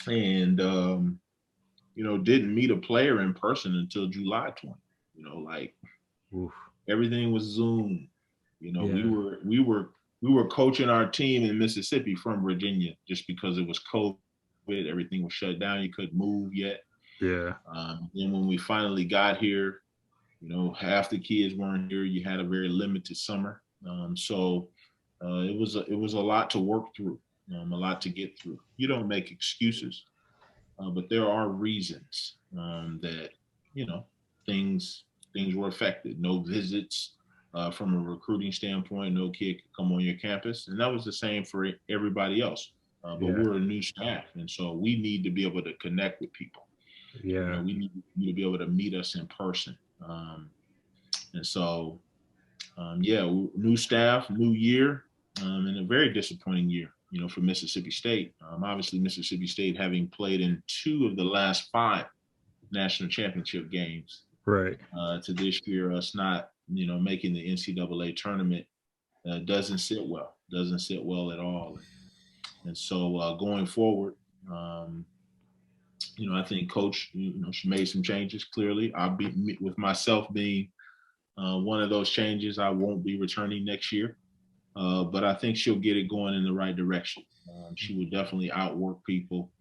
S2: and didn't meet a player in person until July 20th. Like
S1: Oof.
S2: everything was Zoom. We
S1: Yeah.
S2: were coaching our team in Mississippi from Virginia just because it was COVID. Everything was shut down. You couldn't move yet.
S1: Yeah.
S2: Then when we finally got here, half the kids weren't here. You had a very limited summer, so it was a lot to work through, a lot to get through. You don't make excuses, but there are reasons that things were affected. No visits from a recruiting standpoint. No kid could come on your campus, and that was the same for everybody else. But
S1: Yeah.
S2: we're a new staff, and so we need to be able to connect with people.
S1: Yeah.
S2: We need you to be able to meet us in person. And so, new staff, new year, and a very disappointing year, for Mississippi State. Obviously, Mississippi State having played in 2 of the last 5 national championship games.
S1: Right.
S2: To this year, us not, making the NCAA tournament doesn't sit well. Doesn't sit well at all. And so going forward, I think Coach, she made some changes. Clearly, I'll be with myself being one of those changes. I won't be returning next year, but I think she'll get it going in the right direction. She will definitely outwork people,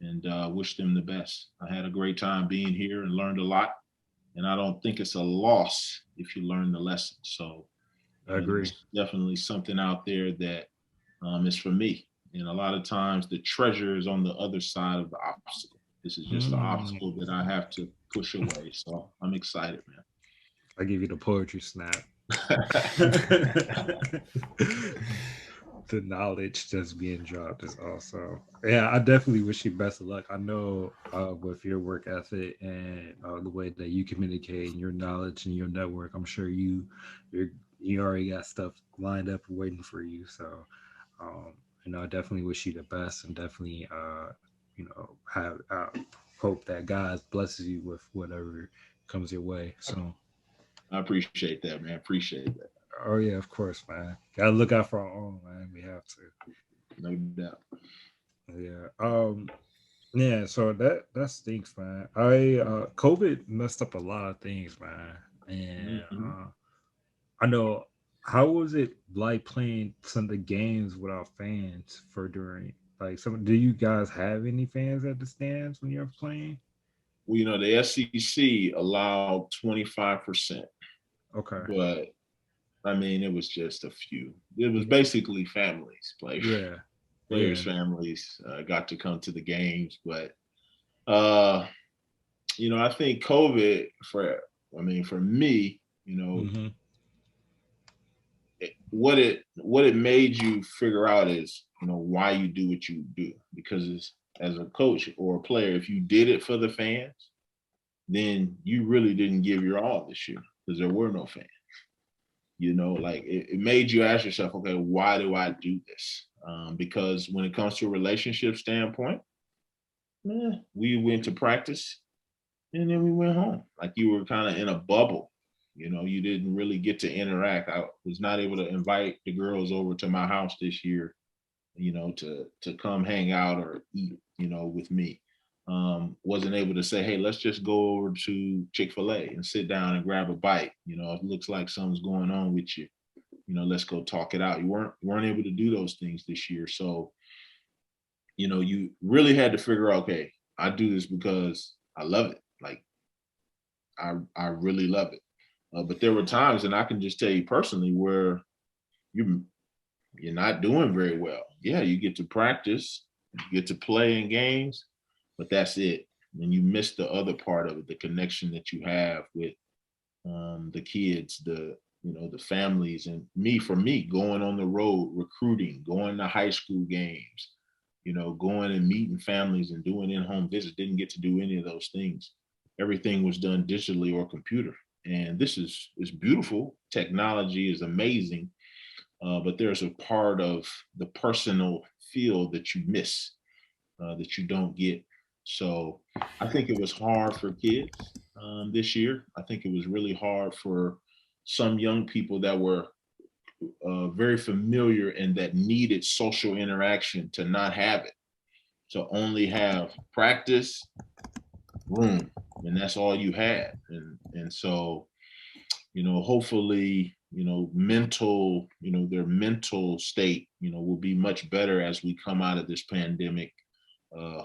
S2: and wish them the best. I had a great time being here and learned a lot, and I don't think it's a loss if you learn the lesson. So
S1: I agree.
S2: there's definitely something out there that is for me. And a lot of times the treasure is on the other side of the obstacle. This is just the obstacle that I have to push away. So I'm excited, man.
S1: I give you the poetry snap. The knowledge that's being dropped is also, yeah, I definitely wish you best of luck. I know with your work ethic and the way that you communicate and your knowledge and your network, I'm sure you already got stuff lined up waiting for you. So I definitely wish you the best, and definitely have hope that God blesses you with whatever comes your way. So
S2: I appreciate that, man. Appreciate that.
S1: oh yeah, of course, man. Gotta look out for our own, man. We have to.
S2: No doubt.
S1: Yeah. Yeah. So that stinks, man. COVID messed up a lot of things, man. And I know. How was it like playing some of the games without fans for during like some? Do you guys have any fans at the stands when you're playing?
S2: Well, the SEC allowed 25%,
S1: Okay.
S2: but I mean, it was just a few. It was basically families,
S1: Yeah.
S2: players' families got to come to the games. But I think COVID for me,
S1: Mhm.
S2: what it made you figure out is why you do what you do, because as a coach or a player, if you did it for the fans, then you really didn't give your all this year because there were no fans. Like it made you ask yourself, okay, why do I do this? Because when it comes to a relationship standpoint, we went to practice and then we went home. Like you were kind of in a bubble. You didn't really get to interact. I was not able to invite the girls over to my house this year, to come hang out or eat, with me. Wasn't able to say, hey, let's just go over to Chick-fil-A and sit down and grab a bite. It looks like something's going on with you. Let's go talk it out. You weren't able to do those things this year. So, you really had to figure out, okay, I do this because I love it. Like I really love it. But there were times, and I can just tell you personally, where you're not doing very well. Yeah, you get to practice, you get to play in games, but that's it. And you miss the other part of it, the connection that you have with the kids, the families, and for me, going on the road, recruiting, going to high school games, going and meeting families and doing in-home visits. Didn't get to do any of those things. Everything was done digitally or computer. And this is beautiful. Technology is amazing, but there's a part of the personal feel that you miss, that you don't get. So I think it was hard for kids this year. I think it was really hard for some young people that were very familiar and that needed social interaction to not have it, to only have practice, room, and that's all you had. And so, hopefully, their mental state, will be much better as we come out of this pandemic. Uh,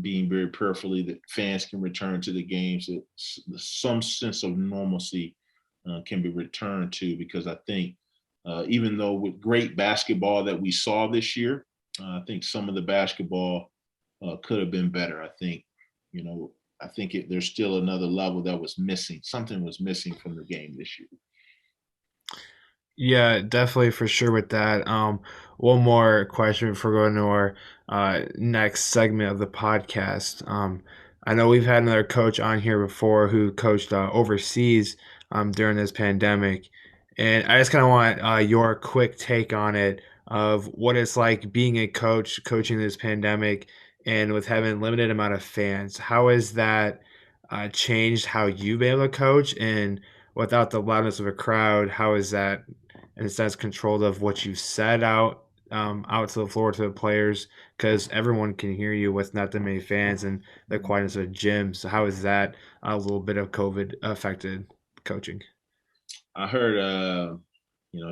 S2: being very prayerfully that fans can return to the games, that some sense of normalcy can be returned to, because I think even though with great basketball that we saw this year, I think some of the basketball could have been better. You know, I think there's still another level that was missing. Something was missing from the game this year.
S3: Yeah, definitely for sure with that. One more question before going to our next segment of the podcast. I know we've had another coach on here before who coached overseas during this pandemic, and I just kind of want your quick take on it of what it's like being a coach coaching this pandemic and with having limited amount of fans. How has that changed how you've been able to coach and without the loudness of a crowd? How is that in a sense controlled of what you said out to the floor to the players because everyone can hear you with not that many fans and the quietness of a gym. So how is that a little bit of COVID affected coaching?
S2: I heard,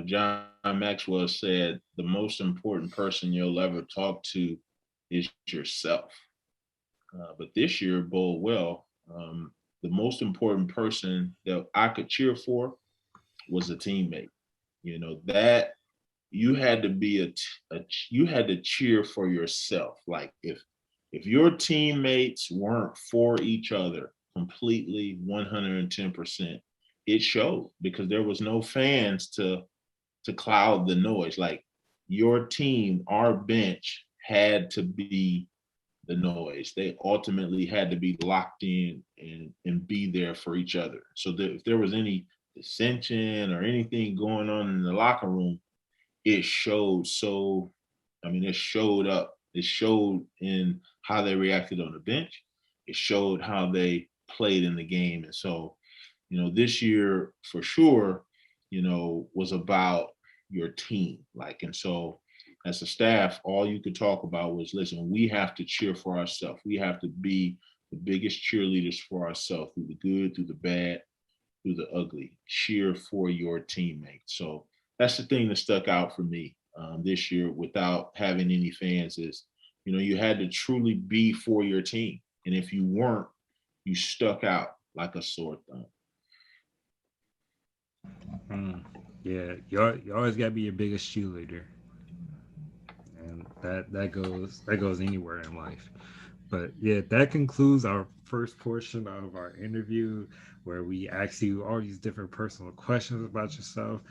S2: John Maxwell said the most important person you'll ever talk to is yourself. But this year, bode well. The most important person that I could cheer for was a teammate. That you had to be you had to cheer for yourself. Like if your teammates weren't for each other completely 110%, it showed, because there was no fans to cloud the noise. Like your team, our bench had to be the noise. They ultimately had to be locked in and be there for each other. So that if there was any dissension or anything going on in the locker room, it showed. So, it showed up. It showed in how they reacted on the bench. It showed how they played in the game. And so, this year for sure, was about your team. And so as a staff, all you could talk about was, listen, we have to cheer for ourselves. We have to be the biggest cheerleaders for ourselves, through the good, through the bad, through the ugly. Cheer for your teammates. So that's the thing that stuck out for me this year without having any fans is, you had to truly be for your team. And if you weren't, you stuck out like a sore thumb.
S1: Yeah, you always got to be your biggest cheerleader, and that goes anywhere in life. But yeah, that concludes our first portion of our interview, where we ask you all these different personal questions about yourself.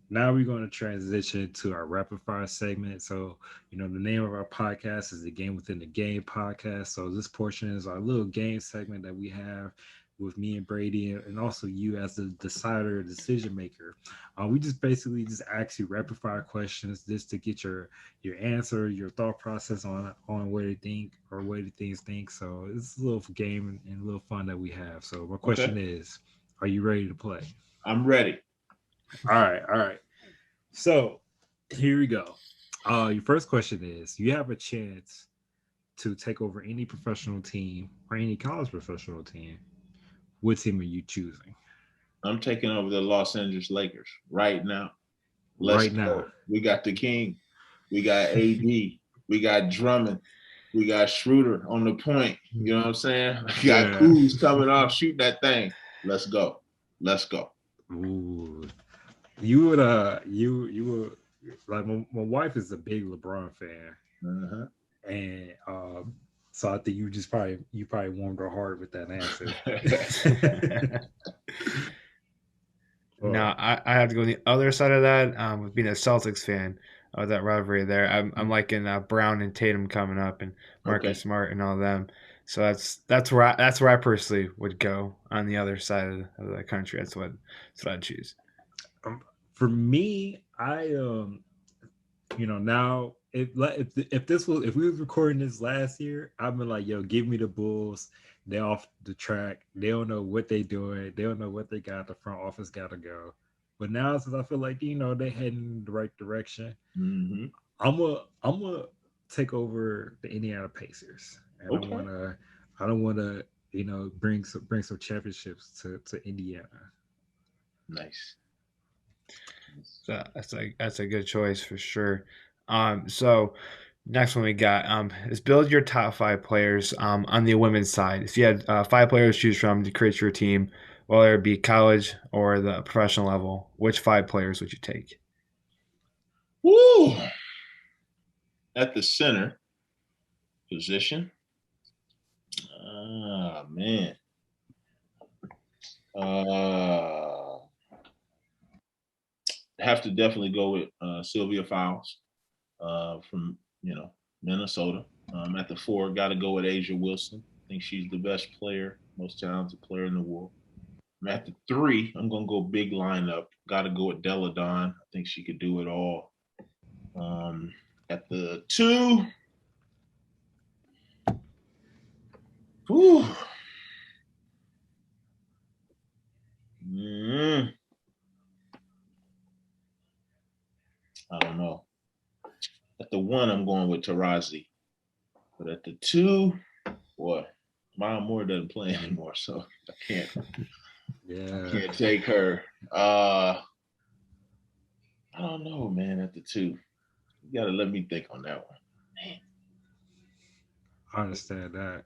S1: Now we're going to transition to our rapid fire segment. So, the name of our podcast is the Game Within the Game podcast. So this portion is our little game segment that we have with me and Brady, and also you as the decider, decision maker. We just basically just ask you rapid fire questions just to get your answer, your thought process on where to think or where the things think. So it's a little game and a little fun that we have. So my question is, are you ready to play?
S2: I'm ready.
S1: All right. So here we go. Your first question is: you have a chance to take over any professional team or any college professional team. What team are you choosing?
S2: I'm taking over the Los Angeles Lakers right now. Let's
S1: Right
S2: go.
S1: now.
S2: We got the King. We got AD. We got Drummond. We got Schroeder on the point. You know what I'm saying? We got Kuz coming off, shoot that thing. Let's go. Let's go.
S1: Ooh. You would you would like my wife is a big LeBron fan.
S2: Uh-huh.
S1: And so I think you probably warmed her heart with that answer.
S3: No, I have to go on the other side of that. With being a Celtics fan of that rivalry there, I'm liking Brown and Tatum coming up and Marcus Smart and all them. So that's where I personally would go on the other side of the country. That's what I'd choose.
S1: For me, I now if we was recording this last year, I'd be like, yo, give me the Bulls. They off the track. They don't know what they doing. They don't know what they got. The front office got to go. But now, since I feel like they heading in the right direction,
S2: Mm-hmm.
S1: I'm gonna take over the Indiana Pacers, and
S2: Okay.
S1: I don't wanna bring some championships to Indiana.
S2: Nice.
S3: So that's a good choice for sure. So next one we got is build your top five players on the women's side. If you had five players to choose from to create your team, whether it be college or the professional level, which five players would you take?
S2: Woo! At the center position. Ah, man. Have to definitely go with Sylvia Fowles from Minnesota. At the four, got to go with Asia Wilson. I think she's the best player, most talented player in the world. At the three, I'm gonna go big lineup. Got to go with Della Don. I think she could do it all. At the two, whew, I don't know. At the one, I'm going with Tarazi. But at the two, boy, Maya Moore doesn't play anymore, so I can't.
S1: Yeah,
S2: I can't take her. I don't know, man. At the two, you gotta let me think on that one. Man.
S1: I understand that.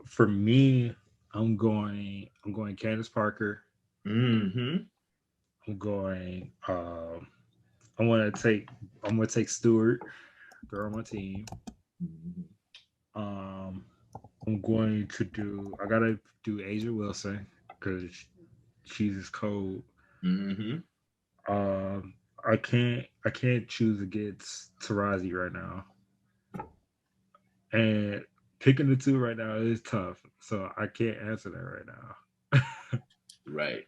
S1: For me, I'm going Candace Parker.
S2: Mm-hmm.
S1: I'm going. I'm gonna take Stewart, girl on my team. Um, I'm going to do. I gotta do Asia Wilson because she's just cold.
S2: Mm-hmm.
S1: I can't choose against Tarazi right now, and picking the two right now is tough. So I can't answer that right now.
S2: Right.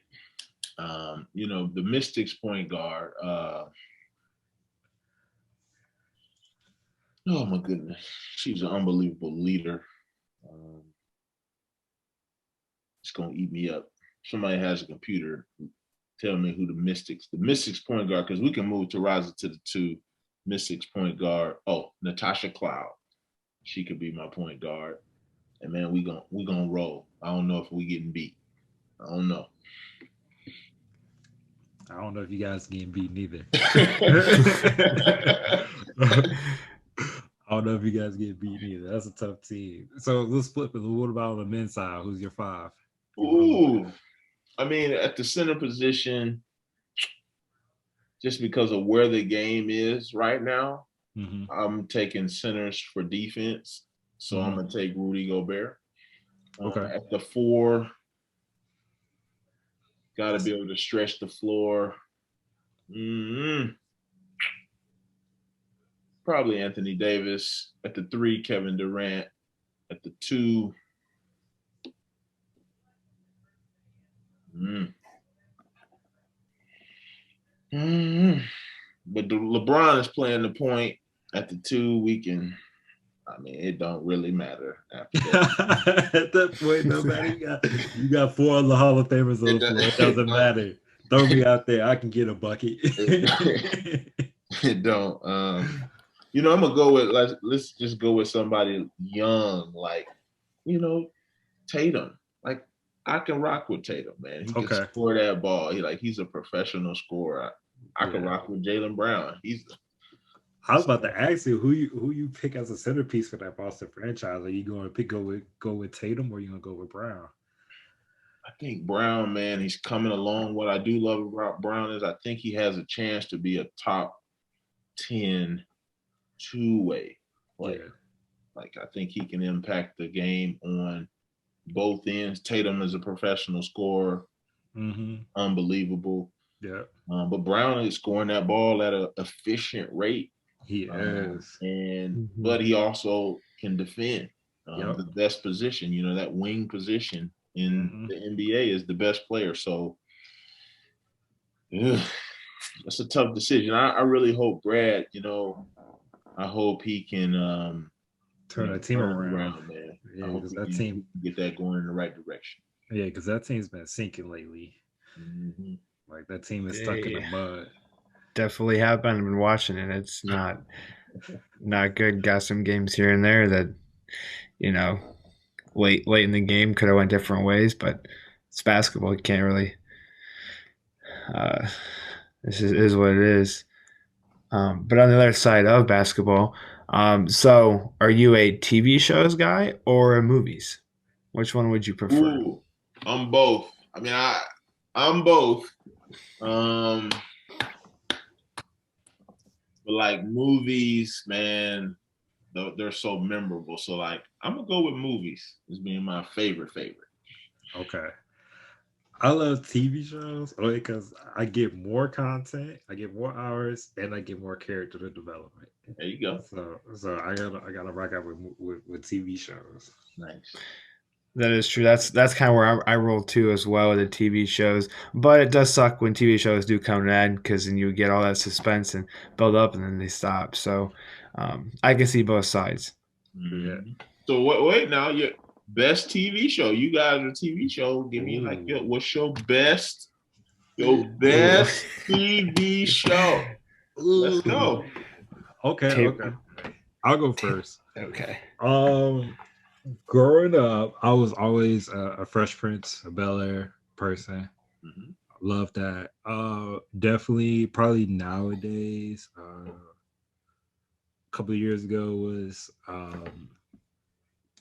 S2: The Mystics point guard. Oh my goodness, she's an unbelievable leader. Um, it's gonna eat me up. Somebody has a computer. Tell me who the Mystics point guard, because we can move Tarazi to the two. Mystics point guard. Oh, Natasha Cloud. She could be my point guard. And man, we gonna roll. I don't know if we getting beat. I don't know.
S1: I don't know if you guys getting beat neither. I don't know if you guys get beat either. That's a tough team. So let's flip it. What about on the men's side? Who's your five?
S2: Ooh, I mean, at the center position, just because of where the game is right now,
S1: Mm-hmm.
S2: I'm taking centers for defense. So I'm gonna take Rudy Gobert.
S1: Okay.
S2: At the four, got to be able to stretch the floor. Mm-hmm. Probably Anthony Davis. At the three, Kevin Durant. At the two, but LeBron is playing the point. At the two, we can. I mean, it don't really matter after that.
S1: At that point, no matter you got four other Hall of Famers on the floor. It doesn't matter. Throw me out there. I can get a bucket.
S2: It don't. I'm gonna go with let's just go with somebody young, like Tatum. Like I can rock with Tatum, man. He can score that ball. He's a professional scorer. I can rock with Jaylen Brown.
S1: I was about to ask you who you pick as a centerpiece for that Boston franchise. Are you going to go with Tatum, or are you going to go with Brown?
S2: I think Brown, man, he's coming along. What I do love about Brown is I think he has a chance to be a top 10 two-way player. Yeah. Like I think he can impact the game on both ends. Tatum is a professional scorer, unbelievable.
S1: Yeah.
S2: But Brown is scoring that ball at an efficient rate.
S1: He is,
S2: but he also can defend. The best position, that wing position in the NBA is the best player. So that's a tough decision. I really hope Brad, I hope he can
S1: turn that team around.
S2: man. I
S1: Yeah,
S2: hope
S1: because
S2: we
S1: that
S2: can
S1: team.
S2: get that going in the right direction.
S1: Yeah, because that team's been sinking lately.
S2: Mm-hmm.
S1: Like that team is stuck in the mud.
S3: Definitely have been watching it. It's not good. Got some games here and there that, you know, late in the game could have went different ways, but it's basketball. You can't really. Uh, this is what it is. But on the other side of basketball, so are you a TV shows guy or a movies? Which one would you prefer?
S2: Ooh, I'm both. I mean, I'm both. But like movies, man, they're so memorable. So like, I'm gonna go with movies as being my favorite.
S1: Okay. I love TV shows only because I get more content, I get more hours, and I get more character development.
S2: There you go.
S1: So I gotta rock out with TV shows.
S2: Nice.
S3: That is true. That's kind of where I roll too as well with the TV shows. But it does suck when TV shows do come to an end because then you get all that suspense and build up and then they stop. So I can see both sides.
S2: Mm-hmm.
S1: Yeah.
S2: So wait now, your best TV show. You guys are TV show. Give me like what's your best TV show? Let's go.
S1: Okay. I'll go first.
S3: Okay.
S1: Growing up, I was always a Fresh Prince of Bel-Air person.
S2: Mm-hmm.
S1: Love that. Definitely, probably nowadays. A couple of years ago was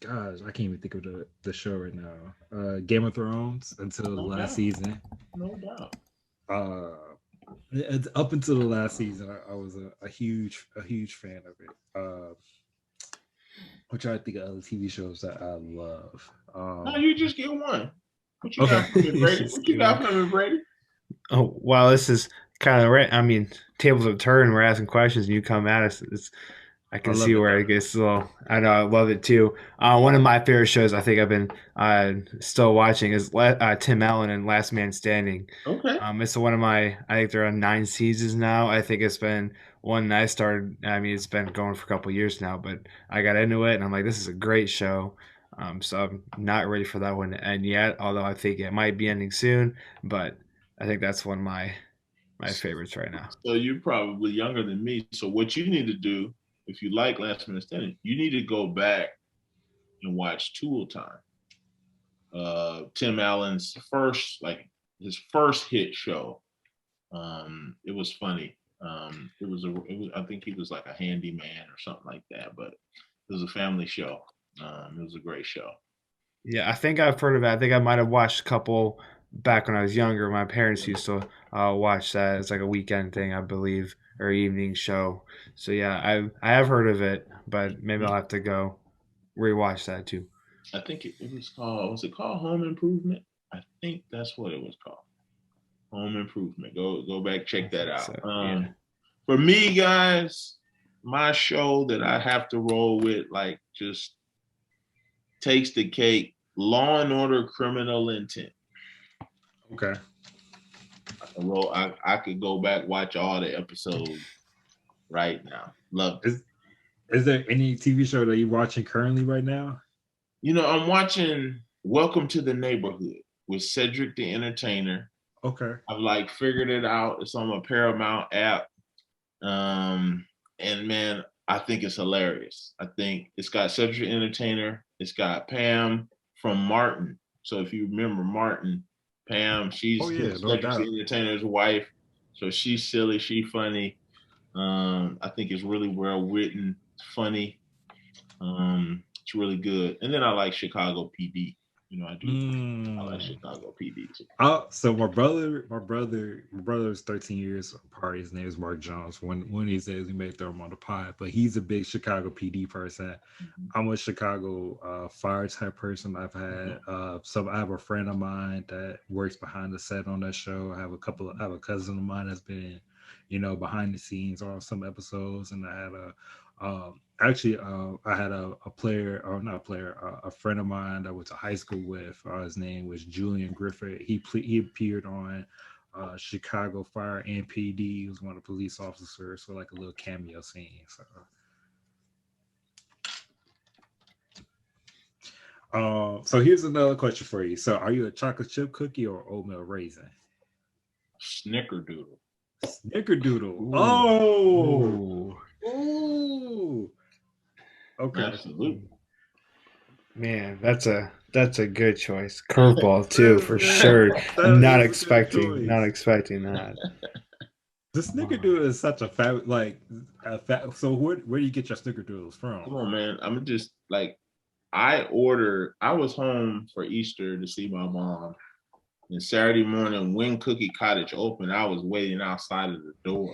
S1: gosh, I can't even think of the show right now. Game of Thrones until the last season.
S2: No doubt.
S1: Up until the last season, I was a huge fan of it. I'm trying to think of other TV shows that I love.
S2: No, you just get one. What you got for me, Brady? What you got for me, Brady?
S3: Oh wow, this is kind of I mean, tables have turned. We're asking questions, and you come at us. I can see where it gets a little. I know I love it too. One of my favorite shows I think I've been still watching is Tim Allen and Last Man Standing.
S2: Okay.
S3: It's one of my. I think they're on 9 seasons now. I think it's been one that I started. I mean, it's been going for a couple of years now, but I got into it and I'm like, this is a great show. So I'm not ready for that one to end yet. Although I think it might be ending soon, but I think that's one of my favorites right now.
S2: So you're probably younger than me. So what you need to do, if you like Last Man Standing, you need to go back and watch Tool Time. Tim Allen's his first hit show. It was funny. It was I think he was like a handyman or something like that, but it was a family show. It was a great show.
S3: Yeah, I think I've heard of it. I think I might have watched a couple back when I was younger. My parents used to watch that. It's like a weekend thing, I believe, or evening show. So yeah, I have heard of it, but maybe I'll have to go rewatch that too.
S2: I think it was called. Was it called Home Improvement? I think that's what it was called. Home Improvement. Go back, check that out.
S3: So, yeah.
S2: For me, guys, my show that I have to roll with, like, just takes the cake. Law and Order: Criminal Intent.
S1: Okay.
S2: I could go back, watch all the episodes right now. Love it.
S1: Is there any TV show that you're watching currently right now?
S2: You know, I'm watching Welcome to the Neighborhood with Cedric the Entertainer.
S1: Okay.
S2: I've like figured it out. It's on my Paramount app. And man, I think it's hilarious. I think it's got Cedric the Entertainer. It's got Pam from Martin. So if you remember Martin, Pam, she's Cedric the Entertainer's wife. So she's silly, she's funny. I think it's really well written, funny. It's really good. And then I like Chicago PD. You know, I do. I like Chicago PD too.
S1: So my brother's 13 years apart. His name is Mark Jones. One of these days we may throw him on the pod, but he's a big Chicago PD person. Mm-hmm. I'm a Chicago fire type person. I've had I have a friend of mine that works behind the set on that show. I have a cousin of mine that's been, behind the scenes on some episodes, and I had a friend of mine that I went to high school with. His name was Julian Griffith. He appeared on Chicago Fire and PD. He was one of the police officers, so like a little cameo scene. So So here's another question for you. So are you a chocolate chip cookie or oatmeal raisin?
S2: Snickerdoodle.
S1: Snickerdoodle.
S3: Ooh.
S1: Oh.
S3: Ooh.
S1: Ooh. Okay.
S2: Absolutely.
S3: Man, that's a good choice. Curveball too, for sure.
S1: That
S3: Not
S1: is a good
S3: expecting that.
S1: The snickerdoodle is such a fat, like a fat. So where do you get your snickerdoodles from?
S2: Come on, man. I'm just like, I was home for Easter to see my mom. And Saturday morning, when Cookie Cottage opened, I was waiting outside of the door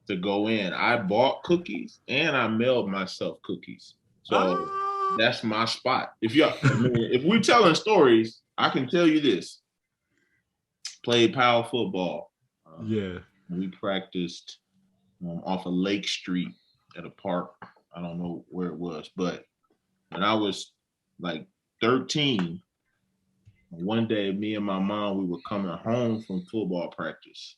S2: to go in. I bought cookies and I mailed myself cookies. So that's my spot. If we're telling stories, I can tell you this. Played power football.
S1: Yeah.
S2: We practiced off of Lake Street at a park. I don't know where it was, but when I was like 13, one day me and my mom, we were coming home from football practice,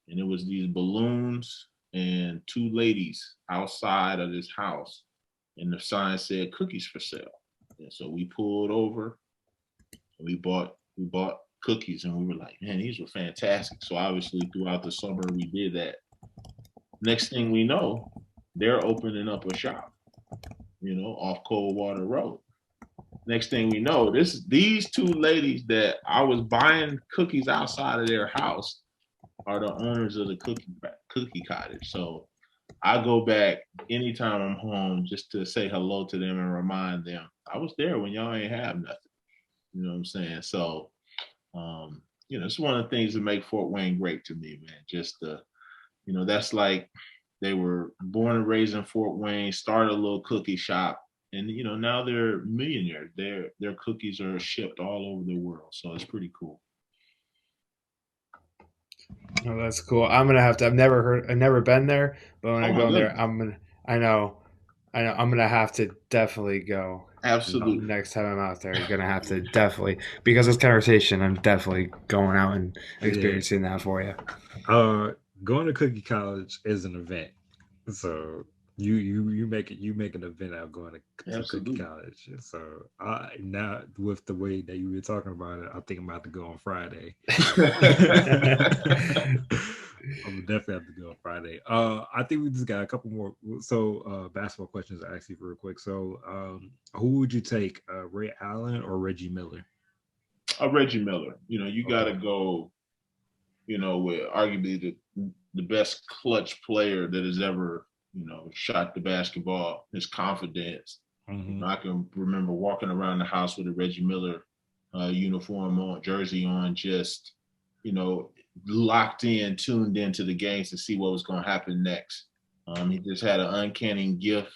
S2: and it was these balloons and two ladies outside of this house, and the sign said cookies for sale. And so we pulled over and we bought cookies, and we were like, man, these were fantastic. So obviously throughout the summer we did that. Next thing we know, they're opening up a shop, off Coldwater Road. Next thing we know, these two ladies that I was buying cookies outside of their house are the owners of the Cookie Cottage. So I go back anytime I'm home just to say hello to them and remind them I was there when y'all ain't have nothing. You know what I'm saying? So, it's one of the things that make Fort Wayne great to me, man. Just that's like they were born and raised in Fort Wayne, started a little cookie shop, and now they're millionaires. Their cookies are shipped all over the world, so it's pretty cool.
S3: Oh, that's cool. I'm gonna have to. I've never been there, but when I go there, I know, I'm gonna have to definitely go.
S2: Absolutely.
S3: Next time I'm out there, I'm gonna have to definitely, because this conversation, I'm definitely going out and experiencing that for you.
S1: Going to Cookie College is an event, so you make an event out of going to Cookie College. So now with the way that you were talking about it, I think I'm about to go on Friday. I'm definitely have to go on Friday. I think we just got a couple more. So basketball questions to ask you real quick. So who would you take, Ray Allen or Reggie Miller?
S2: Reggie Miller. You got to go. With arguably the best clutch player that has ever shot the basketball. His confidence.
S1: Mm-hmm.
S2: I can remember walking around the house with a Reggie Miller uniform on, jersey on, just locked in, tuned into the games to see what was going to happen next. He just had an uncanny gift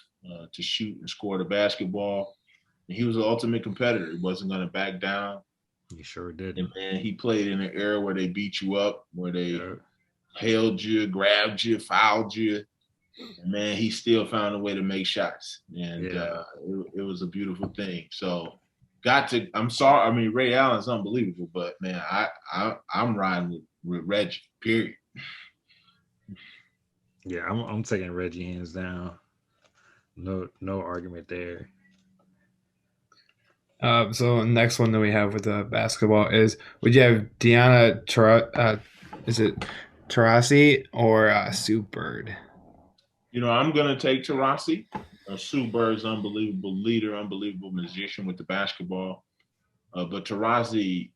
S2: to shoot and score the basketball. And he was an ultimate competitor. He wasn't going to back down.
S1: He sure did.
S2: And man, he played in an era where they beat you up, where they held you, grabbed you, fouled you. And man, he still found a way to make shots. And it was a beautiful thing. So I'm sorry. I mean, Ray Allen's unbelievable, but man, I'm riding with Reggie, period.
S1: Yeah, I'm taking Reggie hands down. No argument there.
S3: So the next one that we have with the basketball is, would you have is it Taurasi or Sue Bird?
S2: I'm going to take Taurasi. Sue Bird's unbelievable leader, unbelievable musician with the basketball. But Taurasi,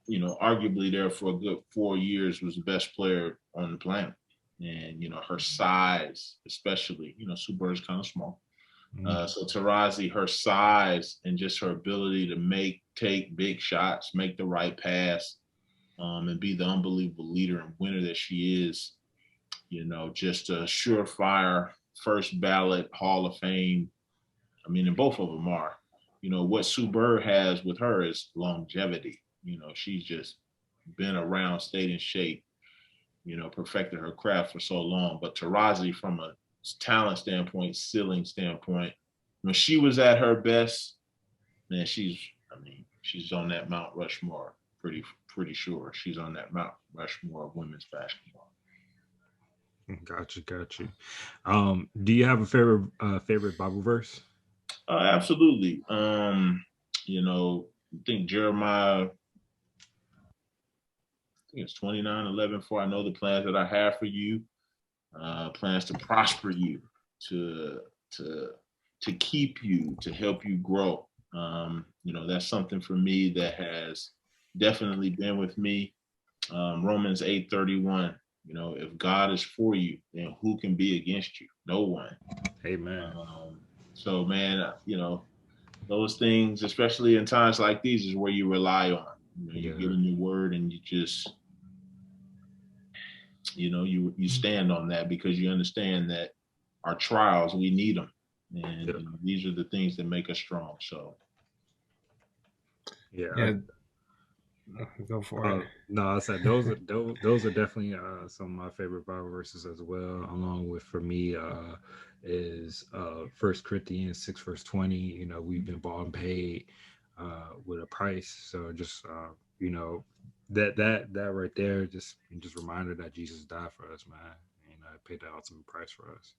S2: arguably there for a good 4 years was the best player on the planet. And, her size, especially, Sue Bird's kind of small. So Taurasi, her size and just her ability to take big shots, make the right pass, and be the unbelievable leader and winner that she is, just a surefire first ballot Hall of Fame. I mean, and both of them are. What Sue Bird has with her is longevity. She's just been around, stayed in shape, perfected her craft for so long. But Taurasi, from a talent standpoint, ceiling standpoint, when she was at her best, man, she's on that Mount Rushmore. Pretty sure she's on that Mount Rushmore of women's basketball.
S1: Got you. Do you have a favorite Bible verse?
S2: Absolutely. I think Jeremiah, I think it's 29:11. For I know the plans that I have for you, plans to prosper you, to to to keep you, to help you grow. That's something for me that has definitely been with me. Romans 8:31. If God is for you, then who can be against you? No one.
S1: Amen.
S2: So, man, those things, especially in times like these, is where you rely on. You get in your word and you just, you stand on that because you understand that our trials, we need them. And these are the things that make us strong. So,
S3: yeah. Go for it.
S1: No, I said those are definitely some of my favorite Bible verses as well. Along with for me is 1 Corinthians 6 verse 20. We've been bought and paid with a price. So just that right there, just reminder that Jesus died for us, man. Paid the ultimate price for us.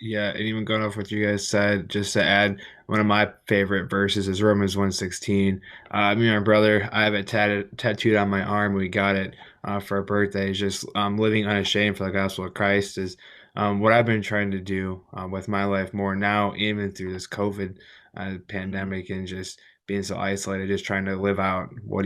S3: Yeah, and even going off what you guys said, just to add, one of my favorite verses is Romans 1:16. Me and my brother, I have it tattooed on my arm. We got it for our birthday. It's just living unashamed for the gospel of Christ is what I've been trying to do with my life more now, even through this COVID pandemic and just being so isolated, just trying to live out what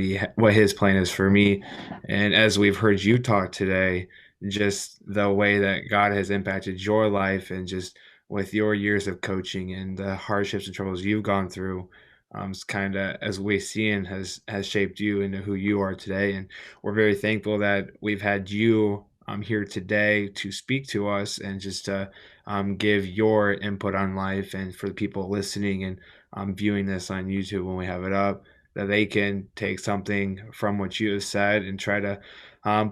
S3: his plan is for me. And as we've heard you talk today, just the way that God has impacted your life and just with your years of coaching and the hardships and troubles you've gone through, it's kind of as we see and has shaped you into who you are today. And we're very thankful that we've had you here today to speak to us and just to give your input on life and for the people listening and viewing this on YouTube when we have it up, that they can take something from what you have said and try to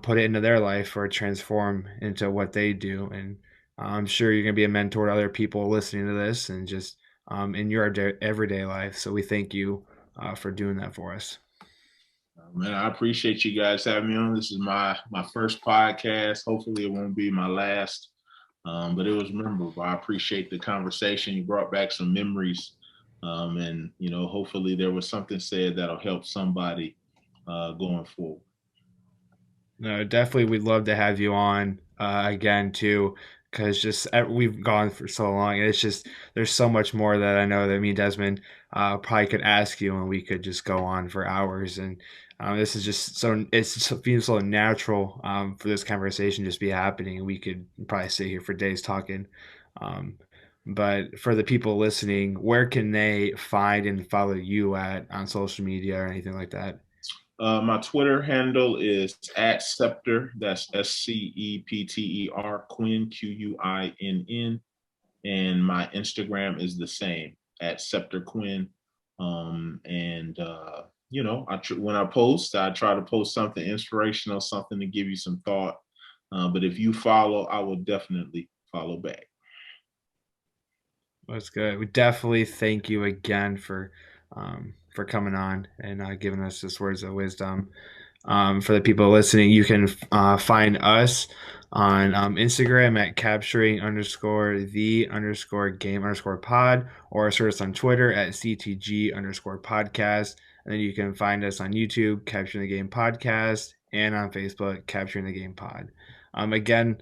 S3: put it into their life or transform into what they do. And I'm sure you're going to be a mentor to other people listening to this and just in your everyday life. So we thank you for doing that for us.
S2: Man, I appreciate you guys having me on. This is my first podcast. Hopefully it won't be my last, but it was memorable. I appreciate the conversation. You brought back some memories, and hopefully there was something said that'll help somebody going forward.
S3: No, definitely, we'd love to have you on again too, because just we've gone for so long, and it's just there's so much more that I know that me and Desmond probably could ask you, and we could just go on for hours. And this is just so it's just feels so natural for this conversation just be happening. We could probably sit here for days talking. Um, but for the people listening, where can they find and follow you at on social media or anything like that?
S2: My Twitter handle is at Scepter. That's SCEPTER Quinn QUINN, and my Instagram is the same at Scepter Quinn. And when I post, I try to post something inspirational, something to give you some thought. But if you follow, I will definitely follow back.
S3: That's good. We definitely thank you again for coming on and giving us this words of wisdom. For the people listening, you can find us on Instagram at capturing underscore the underscore game underscore pod, or search us on Twitter at CTG underscore podcast. And then you can find us on YouTube, Capturing the Game Podcast, and on Facebook, Capturing the Game Pod. Again,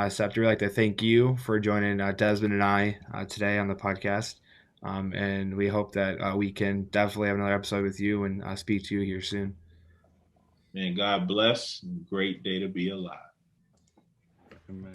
S3: Scepter, we'd like to thank you for joining Desmond and I today on the podcast. And we hope that we can definitely have another episode with you and speak to you here soon.
S2: Man, God bless. Great day to be alive.
S1: Amen.